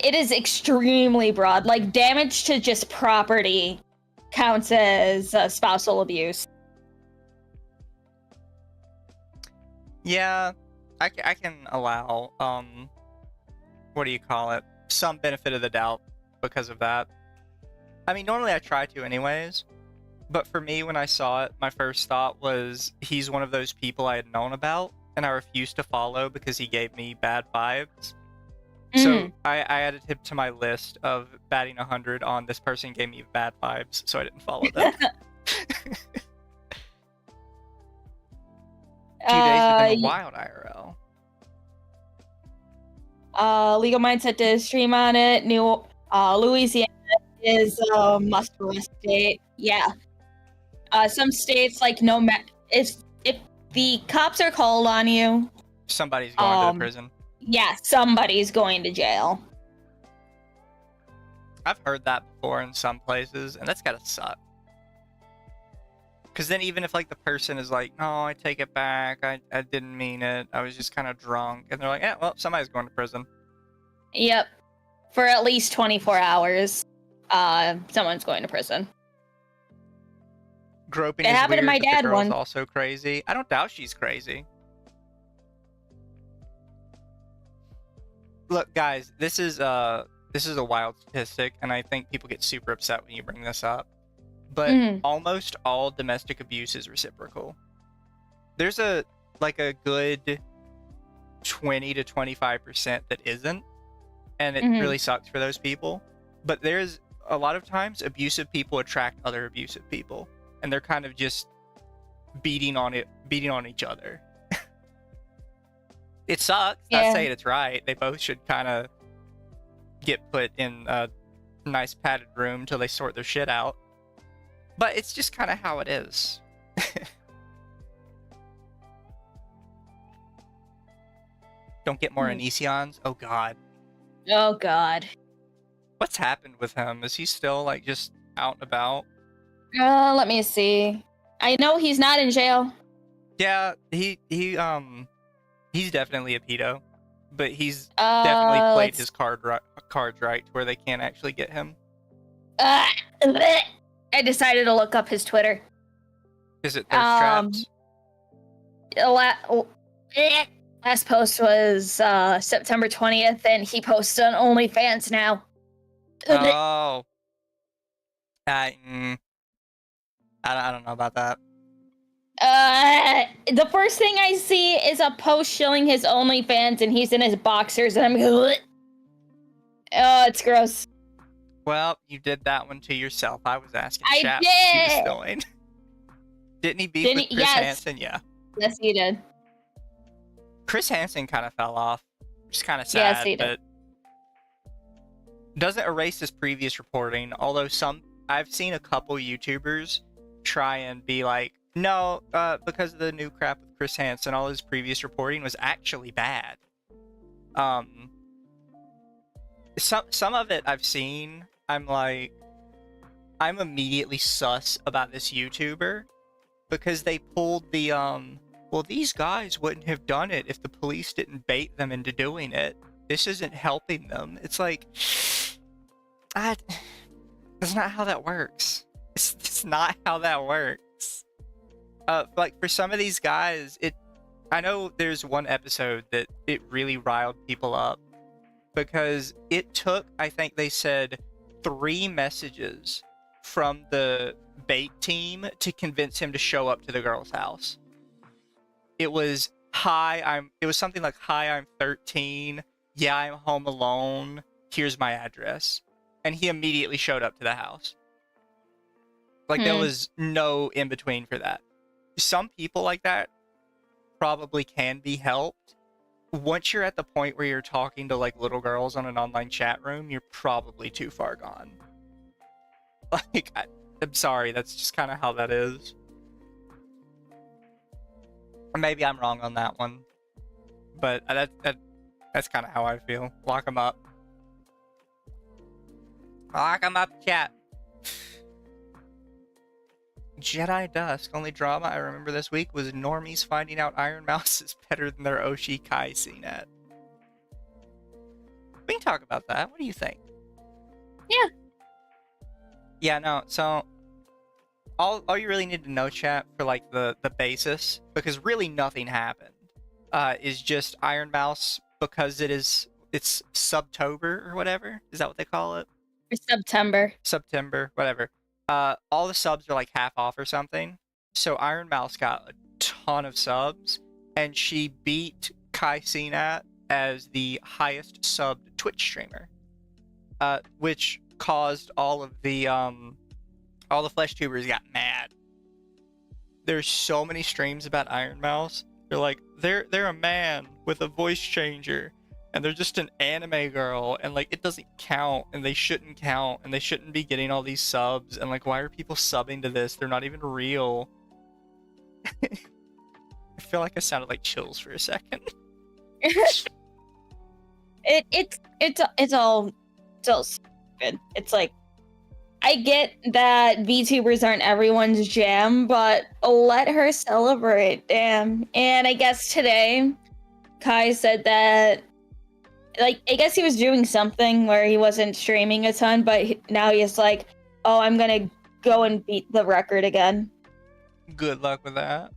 it is extremely broad. Like damage to just property counts as spousal abuse. Yeah, I can allow, what do you call it? Some benefit of the doubt because of that. I mean, normally I try to anyways, but for me, when I saw it, my first thought was he's one of those people I had known about, and I refused to follow because he gave me bad vibes. So I added him to my list of batting 100 on this person gave me bad vibes, so I didn't follow them. 2 days have been wild IRL. Legal Mindset did a stream on it. New Louisiana is a must-arrest state. Yeah. Some states like if the cops are called on you, Somebody's going to prison. Yeah, somebody's going to jail. I've heard that before in some places, and that's gotta suck. Because then even if like the person is like, no, I take it back, I didn't mean it, I was just kind of drunk, and they're like, yeah, well, somebody's going to prison. Yep. For at least 24 hours, someone's going to prison. Groping It is happened to weird, my but dad the girl's once. also crazy. I don't doubt she's crazy. Look, guys, this is a wild statistic, and I think people get super upset when you bring this up. But almost all domestic abuse is reciprocal. There's a good 20 to 25% that isn't, and it really sucks for those people. But there's a lot of times abusive people attract other abusive people, and they're kind of just beating on each other. It sucks. Yeah. Not saying it's right. They both should kind of get put in a nice padded room till they sort their shit out. But it's just kind of how it is. Don't get more Onisions? Oh god. Oh god. What's happened with him? Is he still like just out and about? Let me see. I know he's not in jail. Yeah, he's definitely a pedo, but he's definitely played his cards right to where they can't actually get him. I decided to look up his Twitter. Is it thirst traps? Last post was September 20th, and he posted on OnlyFans now. Oh. I don't know about that. The first thing I see is a post showing his OnlyFans, and he's in his boxers, and I'm oh, it's gross. Well, you did that one to yourself. I was asking I Shap did. what he was doing. Didn't he beef with Chris Hansen? Yeah. Yes, he did. Chris Hansen kind of fell off. Just kind of sad, Yes, he did. but doesn't erase his previous reporting. Although I've seen a couple YouTubers try and be like, no, because of the new crap with Chris Hansen, all his previous reporting was actually bad. Some of it I've seen, I'm immediately sus about this YouTuber because they pulled the well, these guys wouldn't have done it if the police didn't bait them into doing it. This isn't helping them. It's like, that's not how that works. It's not how that works. Like for some of these guys, I know there's one episode that it really riled people up because it took, I think they said, 3 messages from the bait team to convince him to show up to the girl's house. It was, it was something like, hi, I'm 13. Yeah, I'm home alone. Here's my address. And he immediately showed up to the house. Like, there was no in-between for that. some people like that probably can be helped. Once you're at the point where you're talking to like little girls on an online chat room, you're probably too far gone. Like, I'm sorry, that's just kind of how that is. Maybe I'm wrong on that one, but that's kind of how I feel. Lock them up. Lock them up, chat. Jedi Dusk. Only drama I remember this week was normies finding out Iron Mouse is better than their Oshi Kai CNET. We can talk about that. What do you think? Yeah. Yeah, no, so all you really need to know, chat, for like the basis, because really nothing happened, is just Iron Mouse, because it's Subtober or whatever. Is that what they call it? For September, whatever. All the subs are like half off or something. So Iron Mouse got a ton of subs, and she beat Kai Cenat as the highest subbed Twitch streamer, which caused all the flesh tubers got mad. There's so many streams about Iron Mouse. They're like, they're a man with a voice changer, and they're just an anime girl, and like it doesn't count, and they shouldn't count, and they shouldn't be getting all these subs, and like, why are people subbing to this? They're not even real. I feel like I sounded like Chills for a second. It's all stupid. It's like, I get that VTubers aren't everyone's jam, but let her celebrate, damn. And I guess today, Kai said that, like, I guess he was doing something where he wasn't streaming a ton, but now he's like, oh, I'm gonna go and beat the record again. Good luck with that.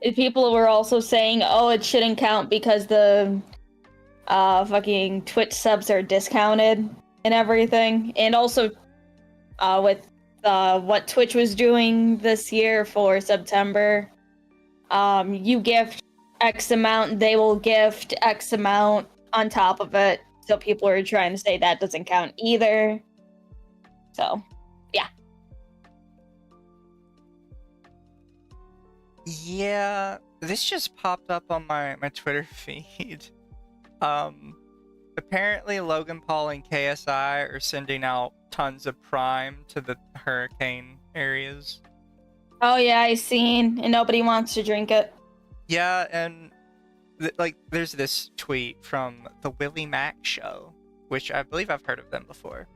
People were also saying, oh, it shouldn't count because the fucking Twitch subs are discounted and everything. And also, with what Twitch was doing this year for September, you gift X amount, they will gift X amount on top of it. So people are trying to say that doesn't count either. So, yeah. Yeah, this just popped up on my Twitter feed. Apparently Logan Paul and KSI are sending out tons of Prime to the hurricane areas. Oh yeah, I seen, and nobody wants to drink it. Yeah, and like there's this tweet from the Willie Mac show, which I believe I've heard of them before.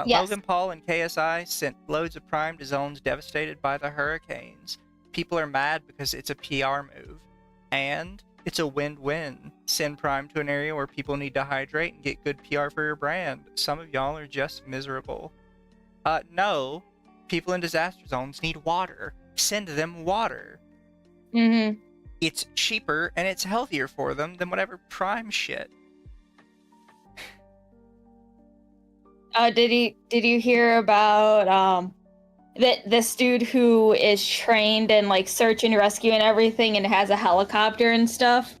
Yes. Logan Paul and KSI sent loads of Prime to zones devastated by the hurricanes. People are mad because it's a PR move, and it's a win-win. Send Prime to an area where people need to hydrate and get good PR for your brand. Some of y'all are just miserable. No. People in disaster zones need water. Send them water. Mm-hmm. It's cheaper and it's healthier for them than whatever Prime shit. Did you hear about this dude who is trained in like search and rescue and everything and has a helicopter and stuff?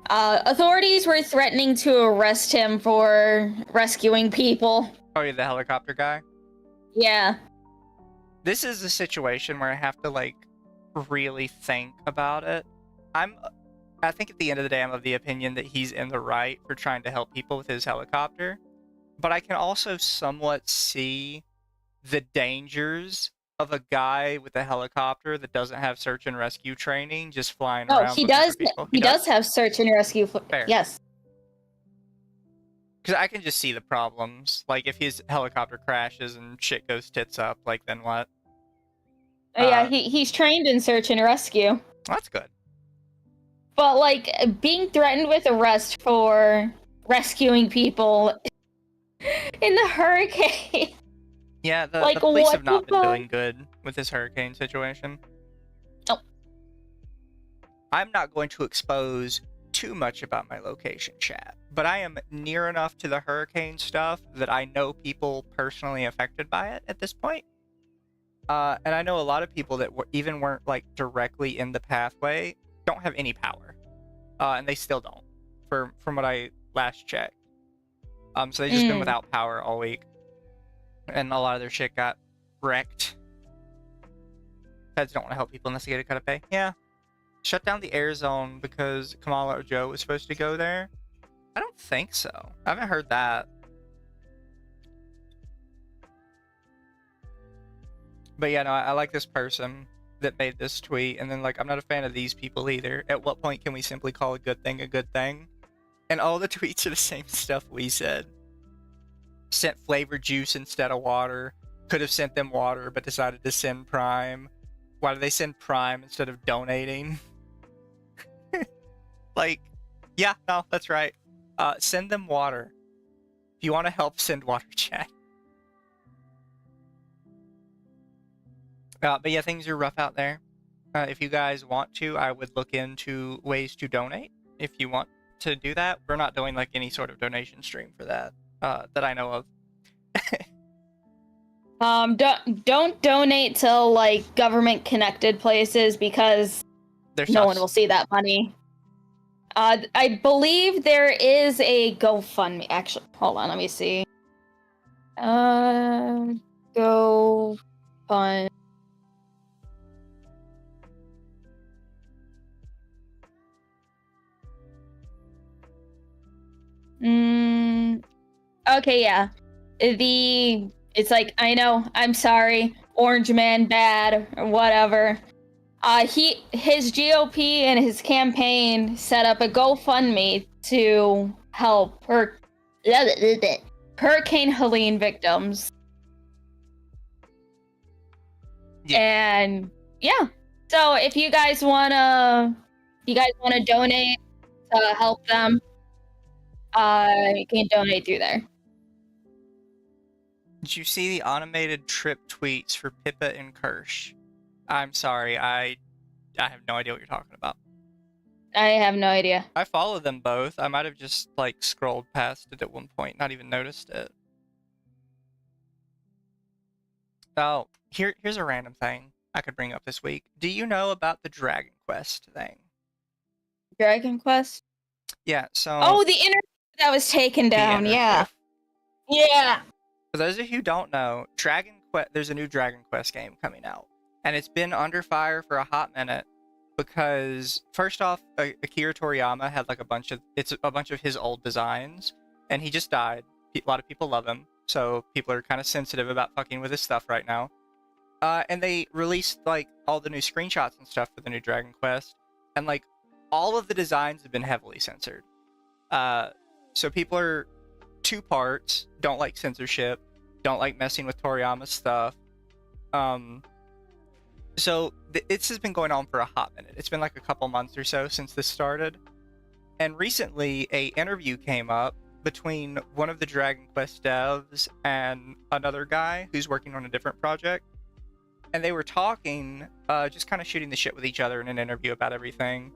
Authorities were threatening to arrest him for rescuing people. Oh, you're the helicopter guy? Yeah. This is a situation where I have to like really think about it. I think at the end of the day, I'm of the opinion that he's in the right for trying to help people with his helicopter. But I can also somewhat see the dangers of a guy with a helicopter that doesn't have search and rescue training just flying around. Oh, he does. He does have search and rescue. Fair. Yes. Because I can just see the problems. Like, if his helicopter crashes and shit goes tits up, like, then what? Yeah, he's trained in search and rescue. Well, that's good. But, like, being threatened with arrest for rescuing people in the hurricane. Yeah, the Like, police what have not the been fuck? doing good with this hurricane situation. Oh. I'm not going to expose too much about my location, chat, but I am near enough to the hurricane stuff that I know people personally affected by it at this point. And I know a lot of people that even weren't like directly in the pathway don't have any power, and they still don't, from what I last checked. So they've just been without power all week, and a lot of their shit got wrecked. Feds don't want to help people unless they get a cut of pay. Yeah. Shut down the air zone because Kamala or Joe was supposed to go there? I don't think so. I haven't heard that. But yeah, no, I like this person that made this tweet, and then like I'm not a fan of these people either. At what point can we simply call a good thing a good thing? And all the tweets are the same stuff we said. Sent flavored juice instead of water. Could have sent them water, but decided to send Prime. Why do they send Prime instead of donating? Like, yeah, no, that's right. Send them water. If you want to help, send water, chat. But yeah, things are rough out there. If you guys want to, I would look into ways to donate. If you want to do that, we're not doing like any sort of donation stream for that that I know of. Don't donate to like government connected places because no one will see that money. I believe there is a GoFundMe. Actually, hold on, let me see. GoFund. Okay, yeah. It's like, I know, I'm sorry, Orange Man bad, or whatever. His GOP and his campaign set up a GoFundMe to help Hurricane Helene victims. Yeah. And yeah, so if you guys wanna donate to help them, you can donate through there. Did you see the automated trip tweets for Pippa and Kirsch? I'm sorry, I have no idea what you're talking about. I have no idea. I follow them both. I might have just like scrolled past it at one point, not even noticed it. Oh, here's a random thing I could bring up this week. Do you know about the Dragon Quest thing? Dragon Quest? Yeah, so... Oh, the interview that was taken down, yeah. Yeah. For those of you who don't know, there's a new Dragon Quest game coming out. And it's been under fire for a hot minute because, first off, Akira Toriyama had like a bunch of his old designs, and he just died. A lot of people love him, so people are kind of sensitive about fucking with his stuff right now. And they released like all the new screenshots and stuff for the new Dragon Quest, and like all of the designs have been heavily censored. So people are two parts, don't like censorship, don't like messing with Toriyama's stuff. So this has been going on for a hot minute. It's been like a couple months or so since this started. And recently, a interview came up between one of the Dragon Quest devs and another guy who's working on a different project. And they were talking, just kind of shooting the shit with each other in an interview about everything.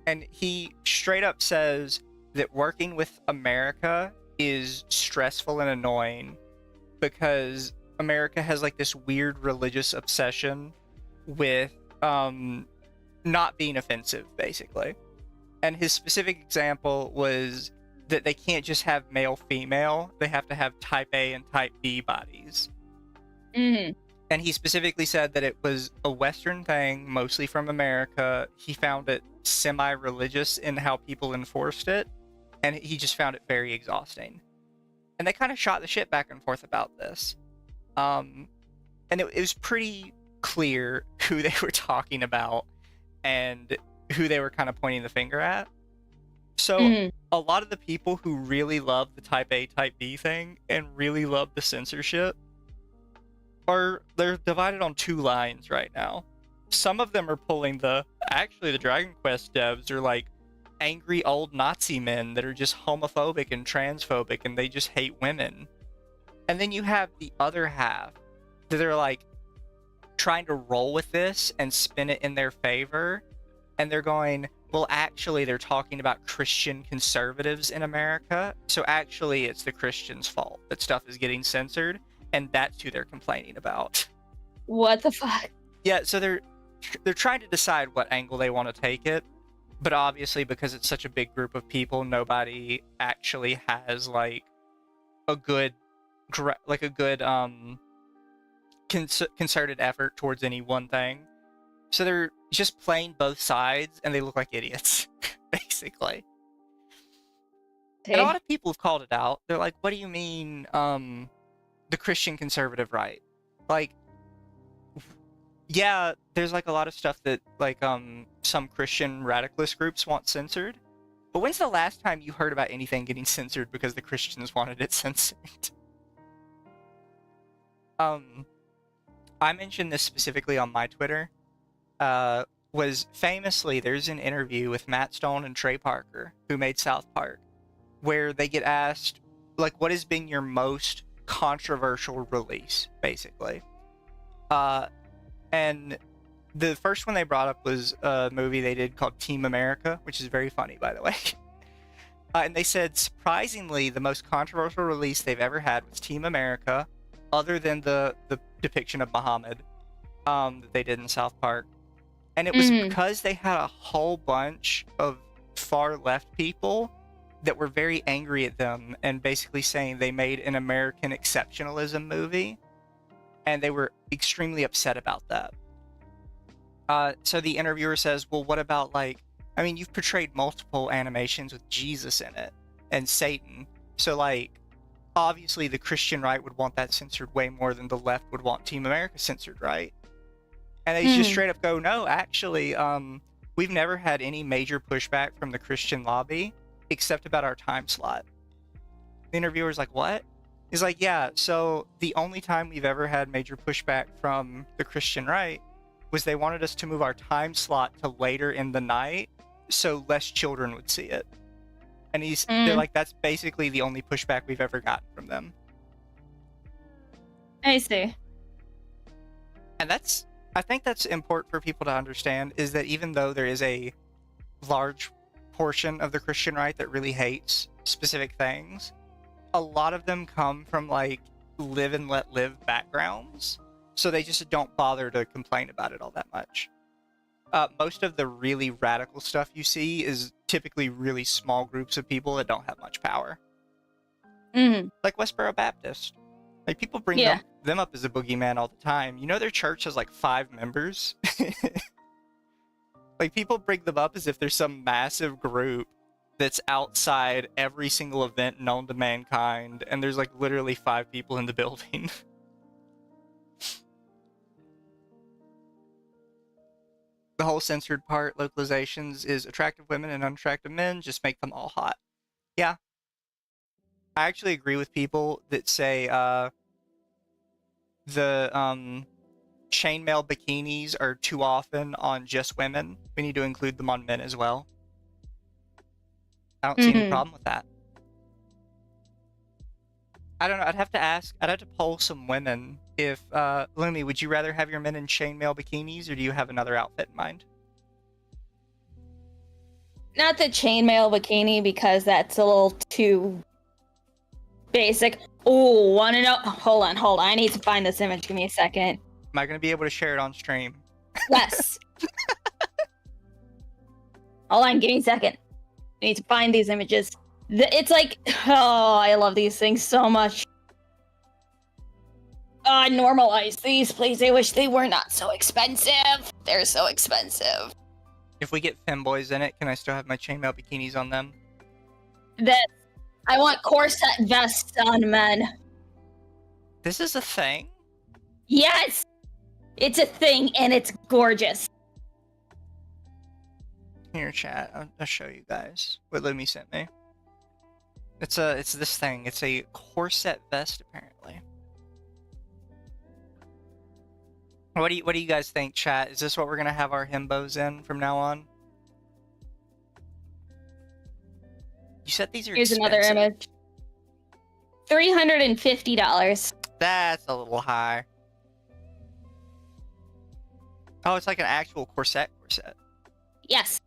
And he straight up says that working with America is stressful and annoying because America has like this weird religious obsession with not being offensive, basically. And his specific example was that they can't just have male-female, they have to have type A and type B bodies. Mm-hmm. And he specifically said that it was a Western thing, mostly from America. He found it semi-religious in how people enforced it, and he just found it very exhausting. And they kind of shot the shit back and forth about this. And it was pretty clear who they were talking about and who they were kind of pointing the finger at. So a lot of the people who really love the type A, type B thing and really love the censorship they're divided on two lines right now. Some of them are pulling the Dragon Quest devs are like angry old Nazi men that are just homophobic and transphobic and they just hate women. And then you have the other half that are like trying to roll with this and spin it in their favor. And they're going, well, actually, they're talking about Christian conservatives in America. So actually, it's the Christians' fault that stuff is getting censored. And that's who they're complaining about. What the fuck? Yeah, so they're trying to decide what angle they want to take it. But obviously, because it's such a big group of people, nobody actually has like a good concerted effort towards any one thing. So they're just playing both sides, and they look like idiots, basically. And a lot of people have called it out. They're like, what do you mean, the Christian conservative right? Like, yeah, there's like a lot of stuff that like some Christian radicalist groups want censored. But when's the last time you heard about anything getting censored because the Christians wanted it censored? I mentioned this specifically on my Twitter. Was famously, there's an interview with Matt Stone and Trey Parker, who made South Park, where they get asked, like, what has been your most controversial release, basically. And the first one they brought up was a movie they did called Team America, which is very funny, by the way. And they said, surprisingly, the most controversial release they've ever had was Team America, other than the depiction of Muhammad that they did in South Park. And it was because they had a whole bunch of far left people that were very angry at them and basically saying they made an American exceptionalism movie. And they were extremely upset about that. So the interviewer says, well, what about, like, I mean, you've portrayed multiple animations with Jesus in it and Satan. So, like, obviously the Christian right would want that censored way more than the left would want Team America censored, right? And they just straight up go, no, actually, we've never had any major pushback from the Christian lobby except about our time slot. The interviewer's like, what? He's like, yeah, so the only time we've ever had major pushback from the Christian right was they wanted us to move our time slot to later in the night so less children would see it. And they're like, that's basically the only pushback we've ever gotten from them. I see. And I think that's important for people to understand, is that even though there is a large portion of the Christian right that really hates specific things, a lot of them come from, like, live and let live backgrounds, so they just don't bother to complain about it all that much. Most of the really radical stuff you see is typically really small groups of people that don't have much power. Like Westboro Baptist. Like, people bring them up as a boogeyman all the time. You know, their church has like 5 members. Like, people bring them up as if there's some massive group that's outside every single event known to mankind, and there's like literally 5 people in the building. The whole censored part, localizations, is attractive women and unattractive men, just make them all hot. Yeah. I actually agree with people that say the chainmail bikinis are too often on just women. We need to include them on men as well. I don't see any problem with that. I don't know. I'd have to poll some women. If, Lumi, would you rather have your men in chainmail bikinis, or do you have another outfit in mind? Not the chainmail bikini, because that's a little too basic. Oh, wanna know? Hold on. I need to find this image. Give me a second. Am I going to be able to share it on stream? Yes. Hold on, give me a second. I need to find these images. It's like, oh, I love these things so much. Normalize these, please. I wish they were not so expensive. They're so expensive. If we get femboys in it, can I still have my chainmail bikinis on them? I want corset vests on men. This is a thing? Yes! It's a thing, and it's gorgeous. Here, chat. I'll show you guys what Lumi sent me. It's this thing. It's a corset vest, apparently. What do you guys think, chat? Is this what we're gonna have our himbos in from now on? You said these are Here's expensive. another image. $350. That's a little high. Oh, it's like an actual corset. Yes.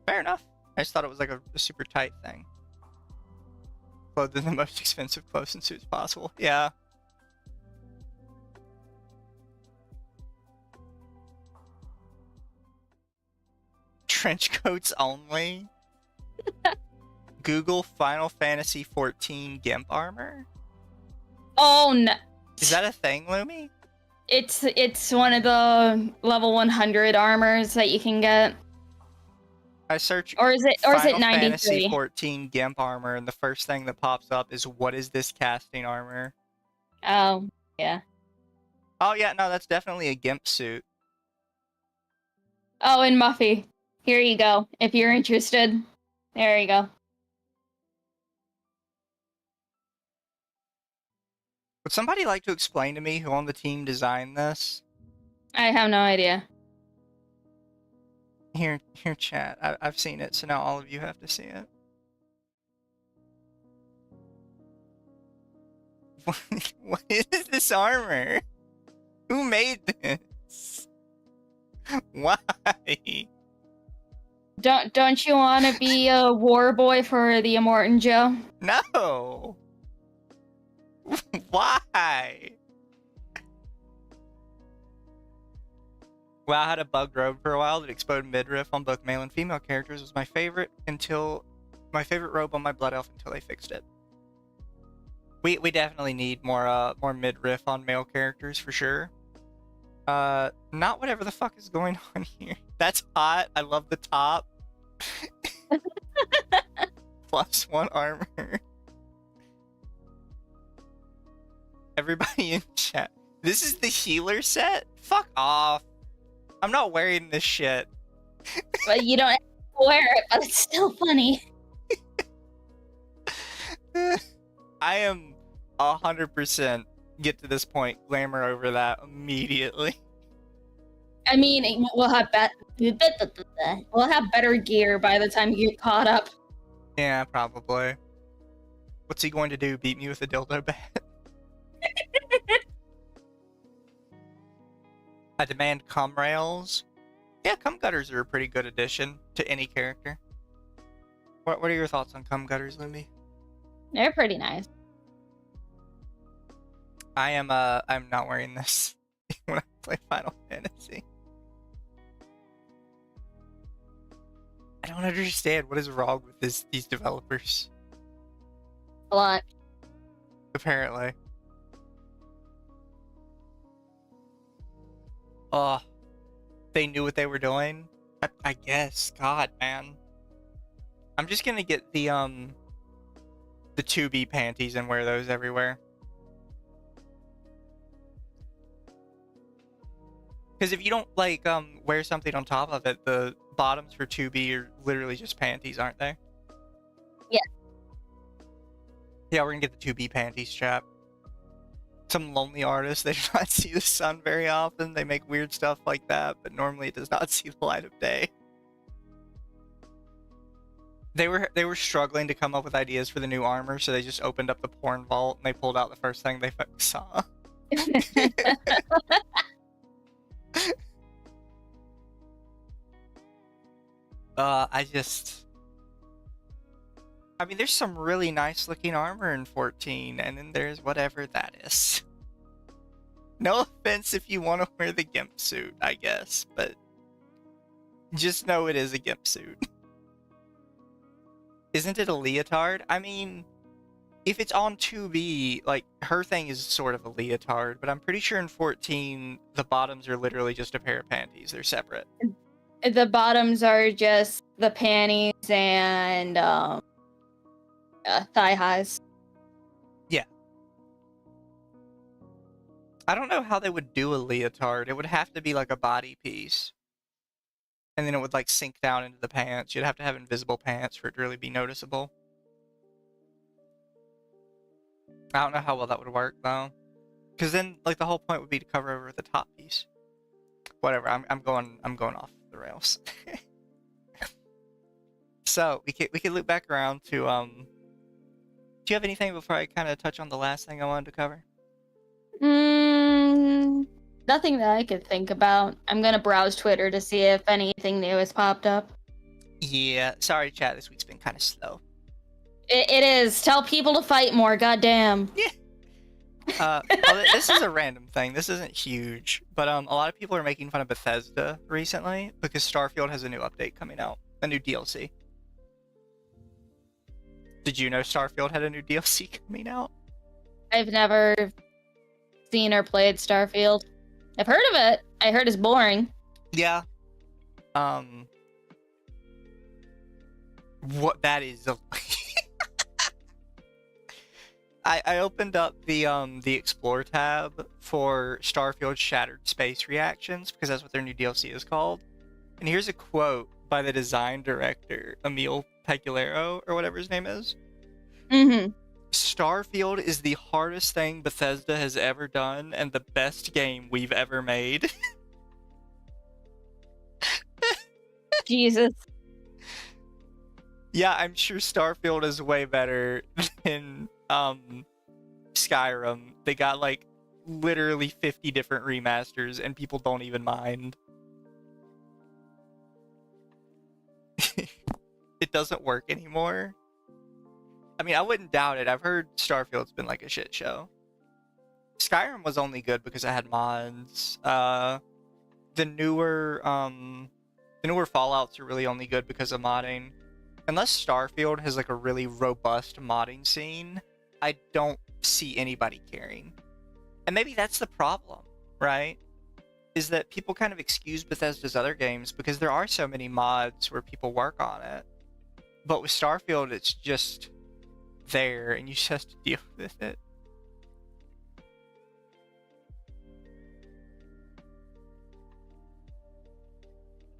Fair enough. I just thought it was like a super tight thing. Clothed in the most expensive clothes and suits possible. Yeah. Trench coats only? Google Final Fantasy 14 GIMP armor? Oh no. Is that a thing, Lumi? It's one of the level 100 armors that you can get. I search Or is it Final 93? Fantasy 14 Gimp armor, and the first thing that pops up is, what is this casting armor? Oh, yeah. Oh yeah, no, that's definitely a Gimp suit. Oh, and Muffy. Here you go. If you're interested. There you go. Would somebody like to explain to me who on the team designed this? I have no idea. Here, chat. I've seen it, so now all of you have to see it. What is this armor? Who made this? Why? Don't you want to be a war boy for the Immortan Joe? No. Why? WoW had a bugged robe for a while that exploded midriff on both male and female characters. It was my favorite robe on my blood elf until they fixed it. We definitely need more midriff on male characters for sure. Not whatever the fuck is going on here. That's hot. I love the top. +1 armor. Everybody in chat. This is the healer set? Fuck off. I'm not wearing this shit. But you don't have to wear it, but it's still funny. I am 100% get to this point, glamour over that immediately. I mean, we'll have better gear by the time you get caught up. Yeah, probably. What's he going to do? Beat me with a dildo bat? I demand cum rails. Yeah, cum gutters are a pretty good addition to any character. What are your thoughts on cum gutters, Lumi? They're pretty nice. I'm not wearing this when I play Final Fantasy. I don't understand what is wrong with these developers. A lot. Apparently. Oh, they knew what they were doing? I guess. God, man. I'm just gonna get the 2B panties and wear those everywhere. Because if you don't, like, wear something on top of it, the bottoms for 2B are literally just panties, aren't they? Yeah. Yeah, we're gonna get the 2B panties, chap. Some lonely artists, they do not see the sun very often. They make weird stuff like that, but normally it does not see the light of day. They were struggling to come up with ideas for the new armor, so they just opened up the porn vault and they pulled out the first thing they saw. I mean, there's some really nice looking armor in 14, and then there's whatever that is. No offense if you want to wear the Gimp suit, I guess, but just know it is a Gimp suit. Isn't it a leotard? I mean, if it's on 2B, like, her thing is sort of a leotard, but I'm pretty sure in 14, the bottoms are literally just a pair of panties. They're separate. The bottoms are just the panties and thigh highs. Yeah. I don't know how they would do a leotard. It would have to be like a body piece. And then it would like sink down into the pants. You'd have to have invisible pants for it to really be noticeable. I don't know how well that would work though. Because then like the whole point would be to cover over the top piece. Whatever, I'm going off the rails. So we can loop back around to do you have anything before I kind of touch on the last thing I wanted to cover? Nothing that I could think about. I'm gonna browse Twitter to see if anything new has popped up. Yeah, sorry chat, this week's been kind of slow. It is. Tell people to fight more, goddamn. Yeah. Well, this is a random thing. This isn't huge, but a lot of people are making fun of Bethesda recently because Starfield has a new update coming out, a new DLC. Did you know Starfield had a new DLC coming out? I've never seen or played Starfield. I've heard of it. I heard it's boring. Yeah. What that is. I opened up the Explore tab for Starfield Shattered Space Reactions because that's what their new DLC is called. And here's a quote by the design director, Emil Peculero, or whatever his name is. Mm-hmm. Starfield is the hardest thing Bethesda has ever done and the best game we've ever made. Jesus. Yeah, I'm sure Starfield is way better than Skyrim. They got like literally 50 different remasters and people don't even mind. It doesn't work anymore. I mean, I wouldn't doubt it. I've heard Starfield's been like a shit show. Skyrim was only good because it had mods. The newer Fallouts are really only good because of modding. Unless Starfield has like a really robust modding scene, I don't see anybody caring. And maybe that's the problem, right? Is that people kind of excuse Bethesda's other games because there are so many mods where people work on it. But with Starfield, it's just there and you just have to deal with it.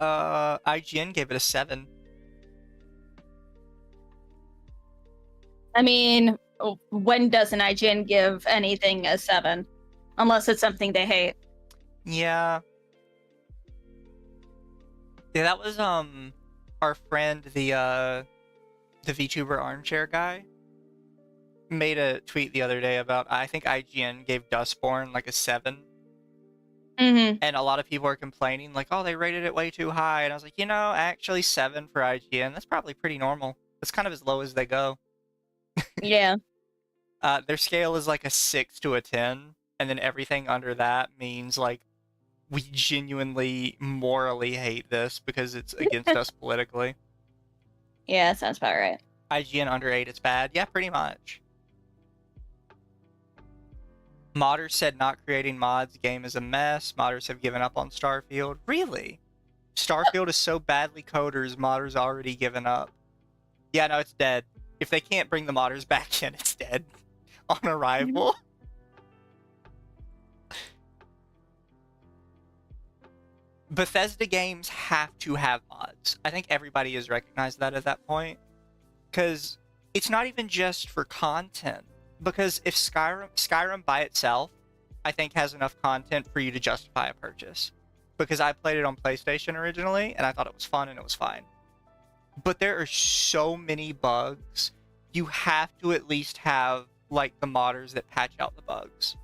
IGN gave it a 7. I mean, when doesn't IGN give anything a 7? Unless it's something they hate. Yeah. Yeah, that was our friend, the VTuber armchair guy, made a tweet the other day about, I think IGN gave Dustborn like a 7. Mm-hmm. And a lot of people are complaining, like, oh, they rated it way too high. And I was like, you know, actually 7 for IGN, that's probably pretty normal. That's kind of as low as they go. Yeah. Their scale is like a 6 to a 10. And then everything under that means, like, we genuinely morally hate this because it's against us politically. Yeah, that sounds about right. IGN under 8, it's bad. Yeah, pretty much. Modders said not creating mods. Game is a mess. Modders have given up on Starfield. Really? Starfield is so badly coders, modders already given up. Yeah, no, it's dead. If they can't bring the modders back in, it's dead. On arrival. Bethesda games have to have mods. I think everybody has recognized that at that point. Because it's not even just for content. Because if Skyrim by itself, I think has enough content for you to justify a purchase. Because I played it on PlayStation originally, and I thought it was fun and it was fine. But there are so many bugs, you have to at least have, like, the modders that patch out the bugs.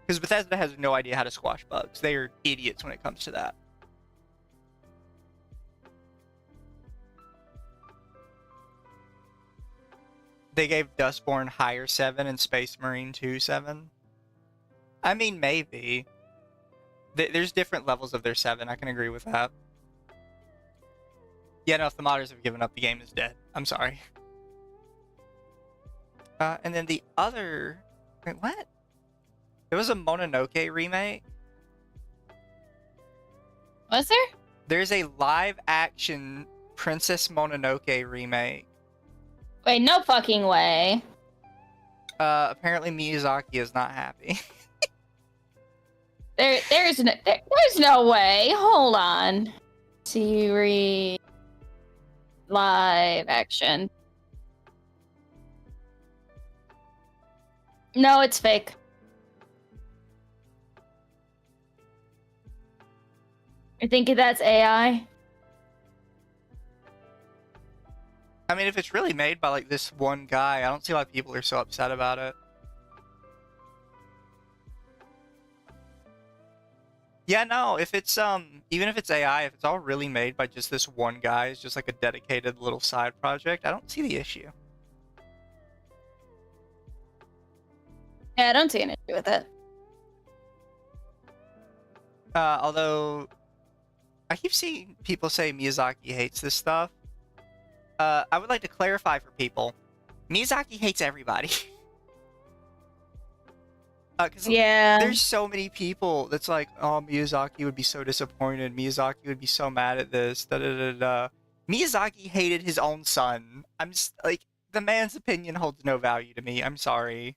Because Bethesda has no idea how to squash bugs. They are idiots when it comes to that. They gave Dustborn higher 7 and Space Marine 2 7. I mean, maybe. There's different levels of their 7. I can agree with that. Yeah, no, if the modders have given up, the game is dead. I'm sorry. And then the other... Wait, what? There was a Mononoke remake? Was there? There's a live-action Princess Mononoke remake. Wait, no fucking way. Apparently Miyazaki is not happy. There's no way. Hold on. Series live action. No, it's fake. You're thinking that's AI? I mean, if it's really made by, like, this one guy, I don't see why people are so upset about it. Yeah, no, if it's, even if it's AI, if it's all really made by just this one guy, it's just like a dedicated little side project, I don't see the issue. Yeah, I don't see an issue with it. Although, I keep seeing people say Miyazaki hates this stuff. I would like to clarify for people, Miyazaki hates everybody. Because Yeah. there's so many people that's like, oh, Miyazaki would be so disappointed. Miyazaki would be so mad at this. Da da da da. Miyazaki hated his own son. I'm just like, the man's opinion holds no value to me. I'm sorry.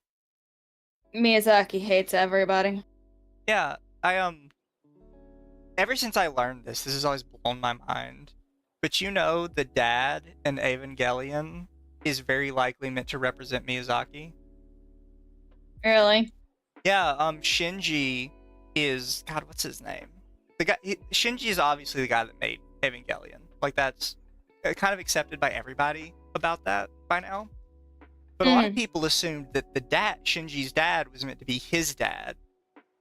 Miyazaki hates everybody. Yeah, ever since I learned this has always blown my mind. But you know, the dad in Evangelion is very likely meant to represent Miyazaki. Really? Yeah, Shinji is, God, what's his name? Shinji is obviously the guy that made Evangelion. Like, that's kind of accepted by everybody about that by now. But a lot of people assumed that Shinji's dad, was meant to be his dad.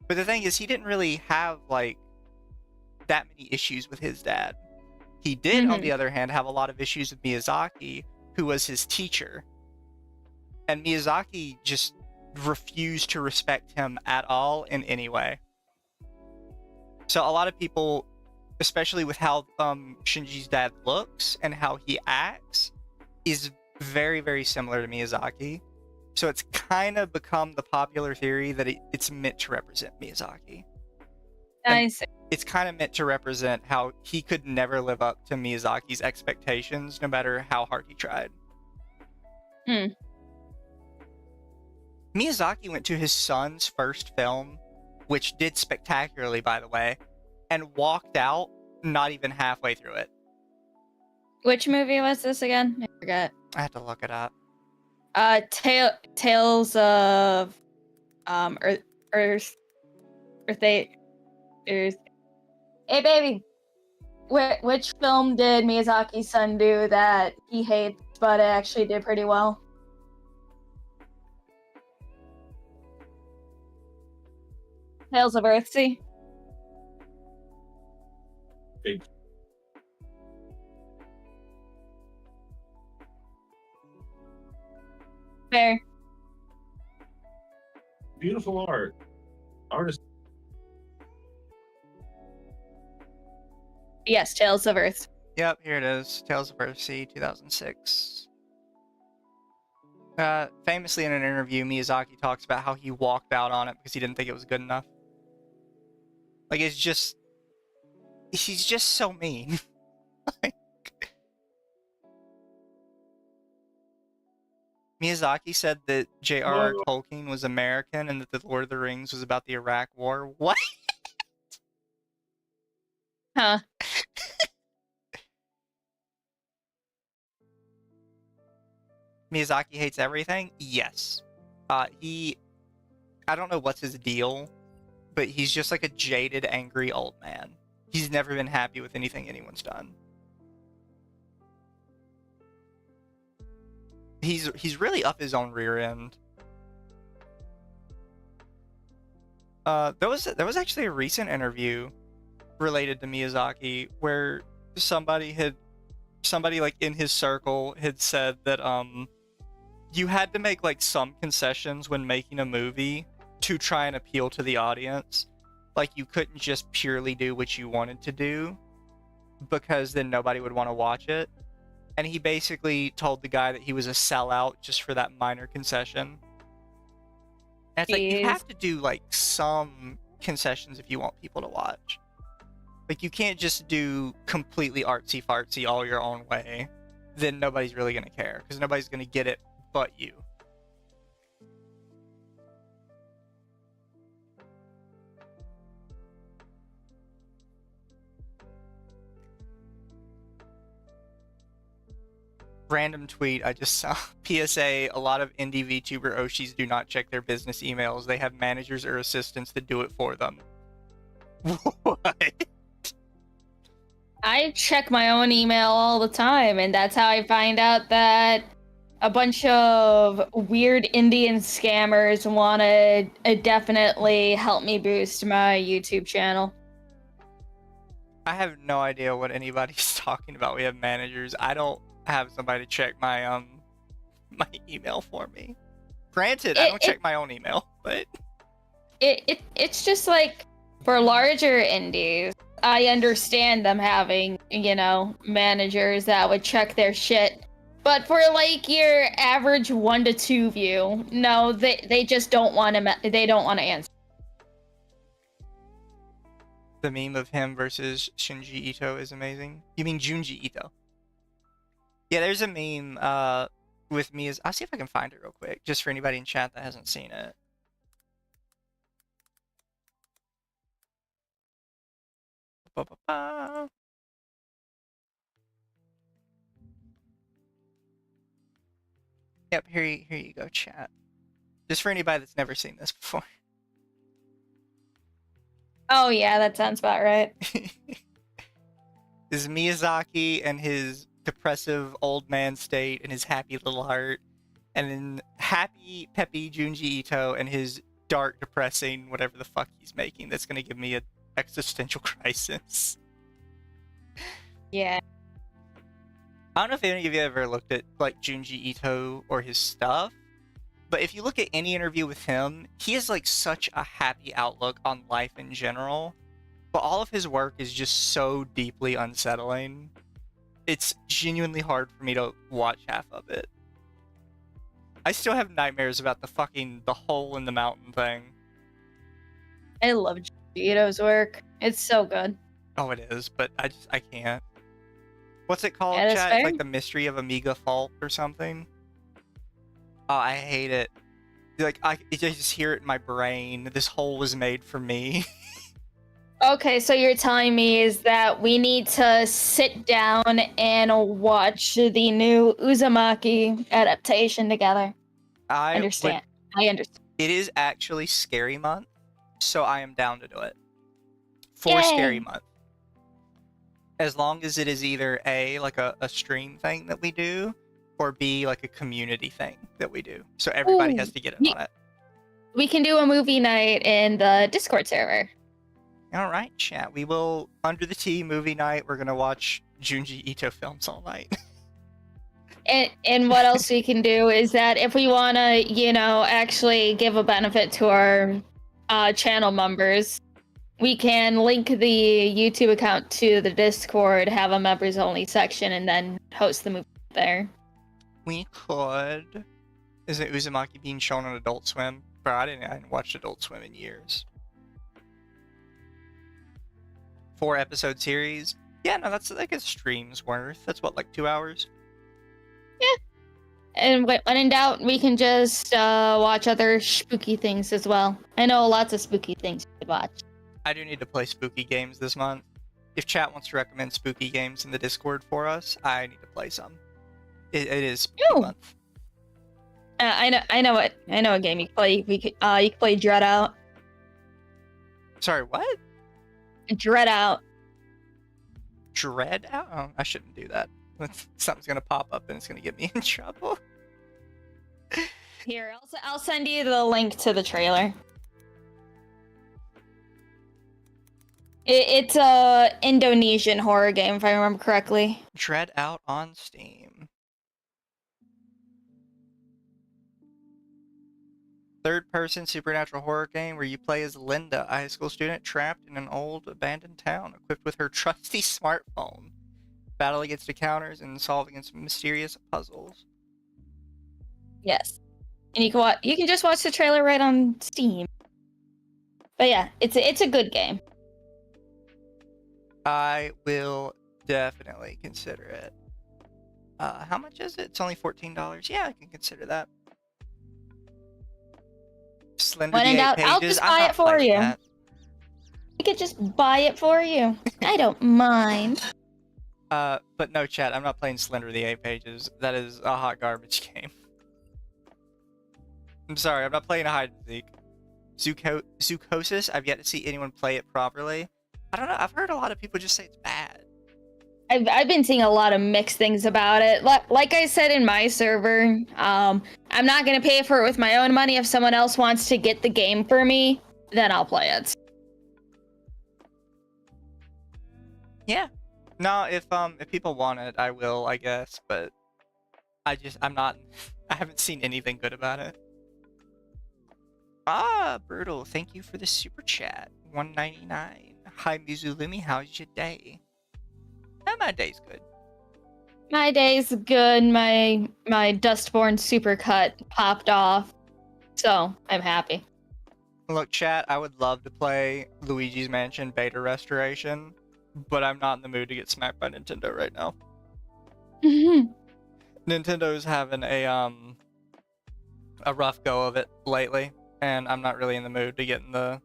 But the thing is, he didn't really have, like, that many issues with his dad. He did, on the other hand, have a lot of issues with Miyazaki, who was his teacher. And Miyazaki just refused to respect him at all in any way. So a lot of people, especially with how Shinji's dad looks and how he acts, is very, very similar to Miyazaki. So it's kind of become the popular theory that it's meant to represent Miyazaki. I see. It's kind of meant to represent how he could never live up to Miyazaki's expectations, no matter how hard he tried. Miyazaki went to his son's first film, which did spectacularly, by the way, and walked out not even halfway through it. Which movie was this again? I forgot. I have to look it up. Tales of Earth. Hey baby, which film did Miyazaki's son do that he hates, but it actually did pretty well? Tales of Earthsea. Big. Fair. Beautiful art. Artist. Yes, Tales of Earth. Yep, here it is. Tales of Earthsea, 2006. Famously in an interview, Miyazaki talks about how he walked out on it because he didn't think it was good enough. Like, he's just so mean. Like, Miyazaki said that J.R.R. Tolkien was American and that the Lord of the Rings was about the Iraq War. What? Huh. Miyazaki hates everything? Yes. I don't know what's his deal, but he's just like a jaded, angry old man. He's never been happy with anything anyone's done. He's really up his own rear end. There was actually a recent interview related to Miyazaki where somebody like in his circle had said that you had to make like some concessions when making a movie to try and appeal to the audience. Like, you couldn't just purely do what you wanted to do because then nobody would want to watch it. And he basically told the guy that he was a sellout just for that minor concession. And it's like, you have to do like some concessions if you want people to watch. Like, you can't just do completely artsy fartsy all your own way. Then nobody's really gonna care because nobody's gonna get it but you. Random tweet I just saw. PSA, a lot of indie VTuber Oshis do not check their business emails. They have managers or assistants that do it for them. What? I check my own email all the time, and that's how I find out that a bunch of weird Indian scammers want to definitely help me boost my YouTube channel. I have no idea what anybody's talking about. We have managers. I don't have somebody check my my email for me. Granted, I don't check my own email, but it's just like for larger indies, I understand them having, managers that would check their shit But for like your average 1 to 2 view, no, they just don't want to. They don't want to answer. The meme of him versus Shinji Ito is amazing. You mean Junji Ito? Yeah, there's a meme with me. I'll see if I can find it real quick, just for anybody in chat that hasn't seen it. Ba-ba-ba. Yep, here you go, chat. Just for anybody that's never seen this before. Oh yeah, that sounds about right. Is Miyazaki and his depressive old man state and his happy little heart, and then happy peppy Junji Ito and his dark depressing whatever the fuck he's making that's gonna give me an existential crisis. Yeah. I don't know if any of you ever looked at like Junji Ito or his stuff, but if you look at any interview with him, he has like such a happy outlook on life in general, but all of his work is just so deeply unsettling. It's genuinely hard for me to watch half of it. I still have nightmares about the hole in the mountain thing. I love Ito's work. It's so good. Oh, it is, but I can't. What's it called, Yeah, that's chat? fair. It's like the mystery of Amiga Fault or something. Oh, I hate it. Like I just hear it in my brain. This hole was made for me. Okay, so you're telling me is that we need to sit down and watch the new Uzumaki adaptation together. I Understand. would- I understand. It is actually Scary Month, so I am down to do it. For Yay. Scary Month. As long as it is either A, like a stream thing that we do, or B, like a community thing that we do. So everybody Ooh, has to get in on it. We can do a movie night in the Discord server. Alright, chat. We will, Underthetea movie night, we're gonna watch Junji Ito films all night. And what else we can do is that if we want to, actually give a benefit to our channel members, we can link the YouTube account to the Discord, have a members only section, and then host the movie there. We could. Isn't Uzumaki being shown on Adult Swim? Bro, I didn't watch Adult Swim in years. 4-episode series. Yeah, no, that's like a stream's worth. That's what, like 2 hours? And when in doubt, we can just watch other spooky things as well. I know lots of spooky things to watch. I do need to play spooky games this month. If chat wants to recommend spooky games in the Discord for us, I need to play some. It is spooky Ooh. month. I know a game you can play. You can play Dread Out. Sorry, what? Dread Out. Dread out? Oh, I shouldn't do that. Something's gonna pop up and it's gonna get me in trouble. Here, I'll send you the link to the trailer. It's a Indonesian horror game, if I remember correctly. Dread Out on Steam. Third-person supernatural horror game where you play as Linda, a high school student trapped in an old abandoned town, equipped with her trusty smartphone, battle against encounters and solve against mysterious puzzles. Yes, and you can just watch the trailer right on Steam. But yeah, it's a good game. I will definitely consider it. How much is it? It's only $14. Yeah, I can consider that. Slender When the in 8 doubt, pages. I'll just I'm buy not it for playing you. that. I could just buy it for you. I don't mind. But no, chat. I'm not playing Slender the 8 pages. That is a hot garbage game. I'm sorry. I'm not playing a hide and seek. Zoocosis. I've yet to see anyone play it properly. I don't know. I've heard a lot of people just say it's bad. I've been seeing a lot of mixed things about it. Like I said in my server, I'm not gonna pay for it with my own money. If someone else wants to get the game for me, then I'll play it. Yeah. No, if people want it, I will, I guess. But I'm not. I haven't seen anything good about it. Ah, Brutal. Thank you for the super chat. $1.99. Hi, Mizulumi. How's your day? My day's good. My day's good. My Dustborn supercut popped off, so I'm happy. Look, chat, I would love to play Luigi's Mansion Beta Restoration, but I'm not in the mood to get smacked by Nintendo right now. Nintendo's having a rough go of it lately, and I'm not really in the mood to get in the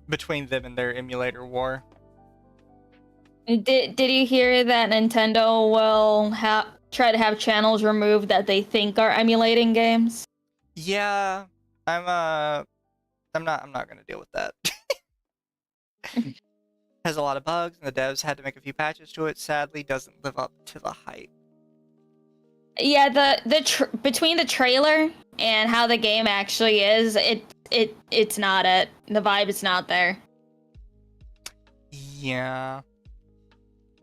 between them and their emulator war. Did you hear that Nintendo will try to have channels removed that they think are emulating games? Yeah, I'm not gonna deal with that. Has a lot of bugs, and the devs had to make a few patches to it. Sadly, doesn't live up to the hype. Yeah, between the trailer and how the game actually is, it's not it. The vibe is not there. Yeah.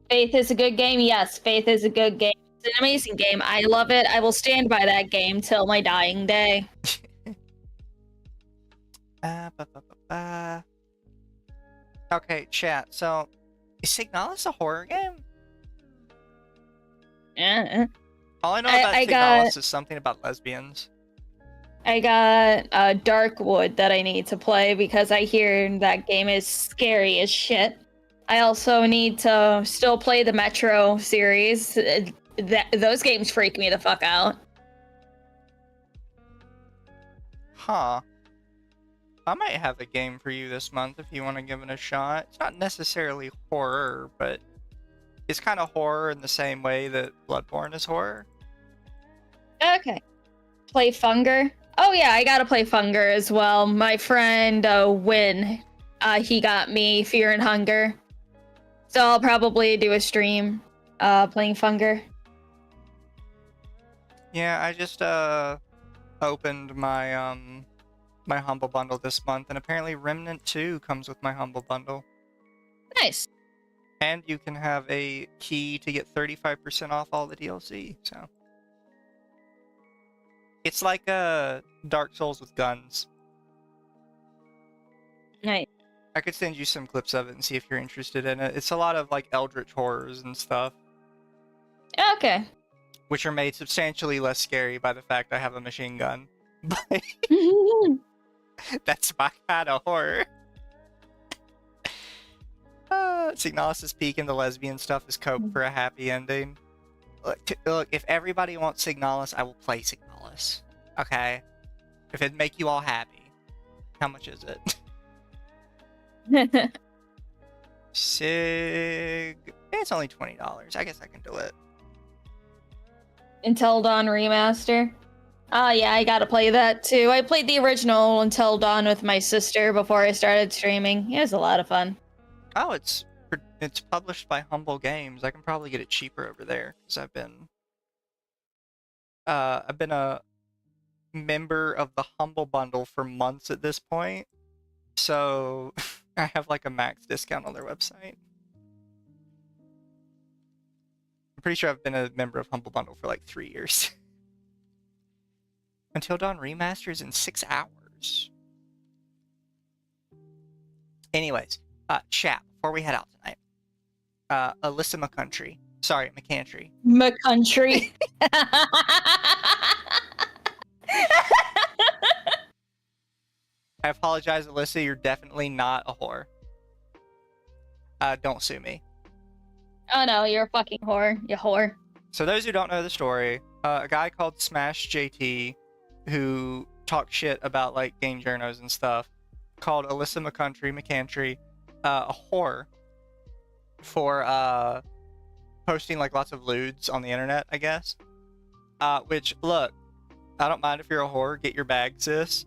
Faith is a good game. Yes, Faith is a good game. It's an amazing game. I love it. I will stand by that game till my dying day. Okay, chat. So, is Signalis a horror game? All I know about Signalis is something about lesbians. I got Darkwood that I need to play because I hear that game is scary as shit. I also need to still play the Metro series. Those games freak me the fuck out. Huh. I might have a game for you this month if you want to give it a shot. It's not necessarily horror, but it's kind of horror in the same way that Bloodborne is horror. Okay. Play Funger? Oh yeah, I gotta play Funger as well. My friend Win, he got me Fear and Hunger. So I'll probably do a stream playing Funger. Yeah, I just opened my my Humble Bundle this month, and apparently Remnant 2 comes with my Humble Bundle. Nice. And you can have a key to get 35% off all the DLC, so... It's like Dark Souls with guns. Nice. I could send you some clips of it and see if you're interested in it. It's a lot of like eldritch horrors and stuff. Okay. Which are made substantially less scary by the fact I have a machine gun. But that's my kind of horror. Signalis' peak into lesbian stuff is cope for a happy ending. Look, if everybody wants Signalis, I will play Signalis. Okay? If it'd make you all happy. How much is it? It's only $20. I guess I can do it. Until Dawn Remaster? Oh yeah, I gotta play that too. I played the original Until Dawn with my sister before I started streaming. It was a lot of fun. Oh, it's published by Humble Games. I can probably get it cheaper over there because I've been a member of the Humble Bundle for months at this point, so I have like a max discount on their website. I'm pretty sure I've been a member of Humble Bundle for like 3 years. Until Dawn remasters in 6 hours. Anyways, chat, before we head out tonight. Alyssa McCountry. Sorry, McCantry. McCountry. I apologize, Alyssa. You're definitely not a whore. Don't sue me. Oh no, you're a fucking whore. You whore. So those who don't know the story, a guy called Smash JT, who talked shit about like game journos and stuff, called Alyssa McCantry a whore for posting like lots of lewds on the internet, I guess. Which, look, I don't mind if you're a whore, get your bag, sis,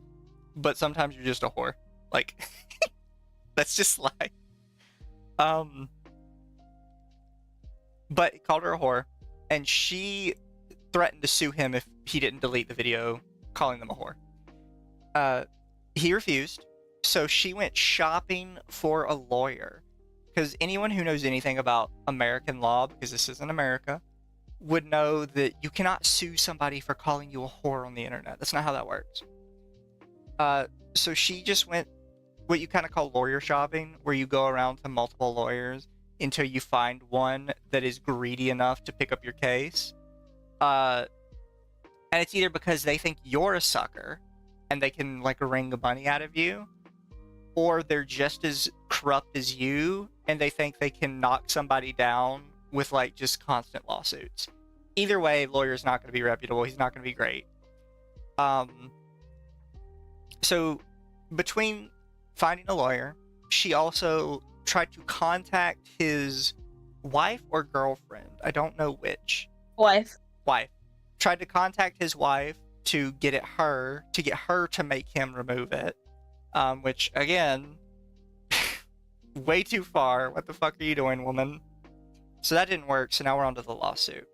but sometimes you're just a whore. Like, that's just like, but he called her a whore, and she threatened to sue him if he didn't delete the video calling them a whore. He refused, so she went shopping for a lawyer. Because anyone who knows anything about American law, because this isn't America, would know that you cannot sue somebody for calling you a whore on the internet. That's not how that works. So she just went what you kind of call lawyer shopping, where you go around to multiple lawyers until you find one that is greedy enough to pick up your case. And it's either because they think you're a sucker and they can like wring the money out of you, or they're just as corrupt as you and they think they can knock somebody down with like just constant lawsuits. Either way, lawyer's not going to be reputable. He's not going to be great. So between finding a lawyer, she also tried to contact his wife or girlfriend. I don't know which. Wife. Tried to contact his wife to get her to make him remove it. Which again, way too far. What the fuck are you doing, woman? So that didn't work. So now we're on to the lawsuit.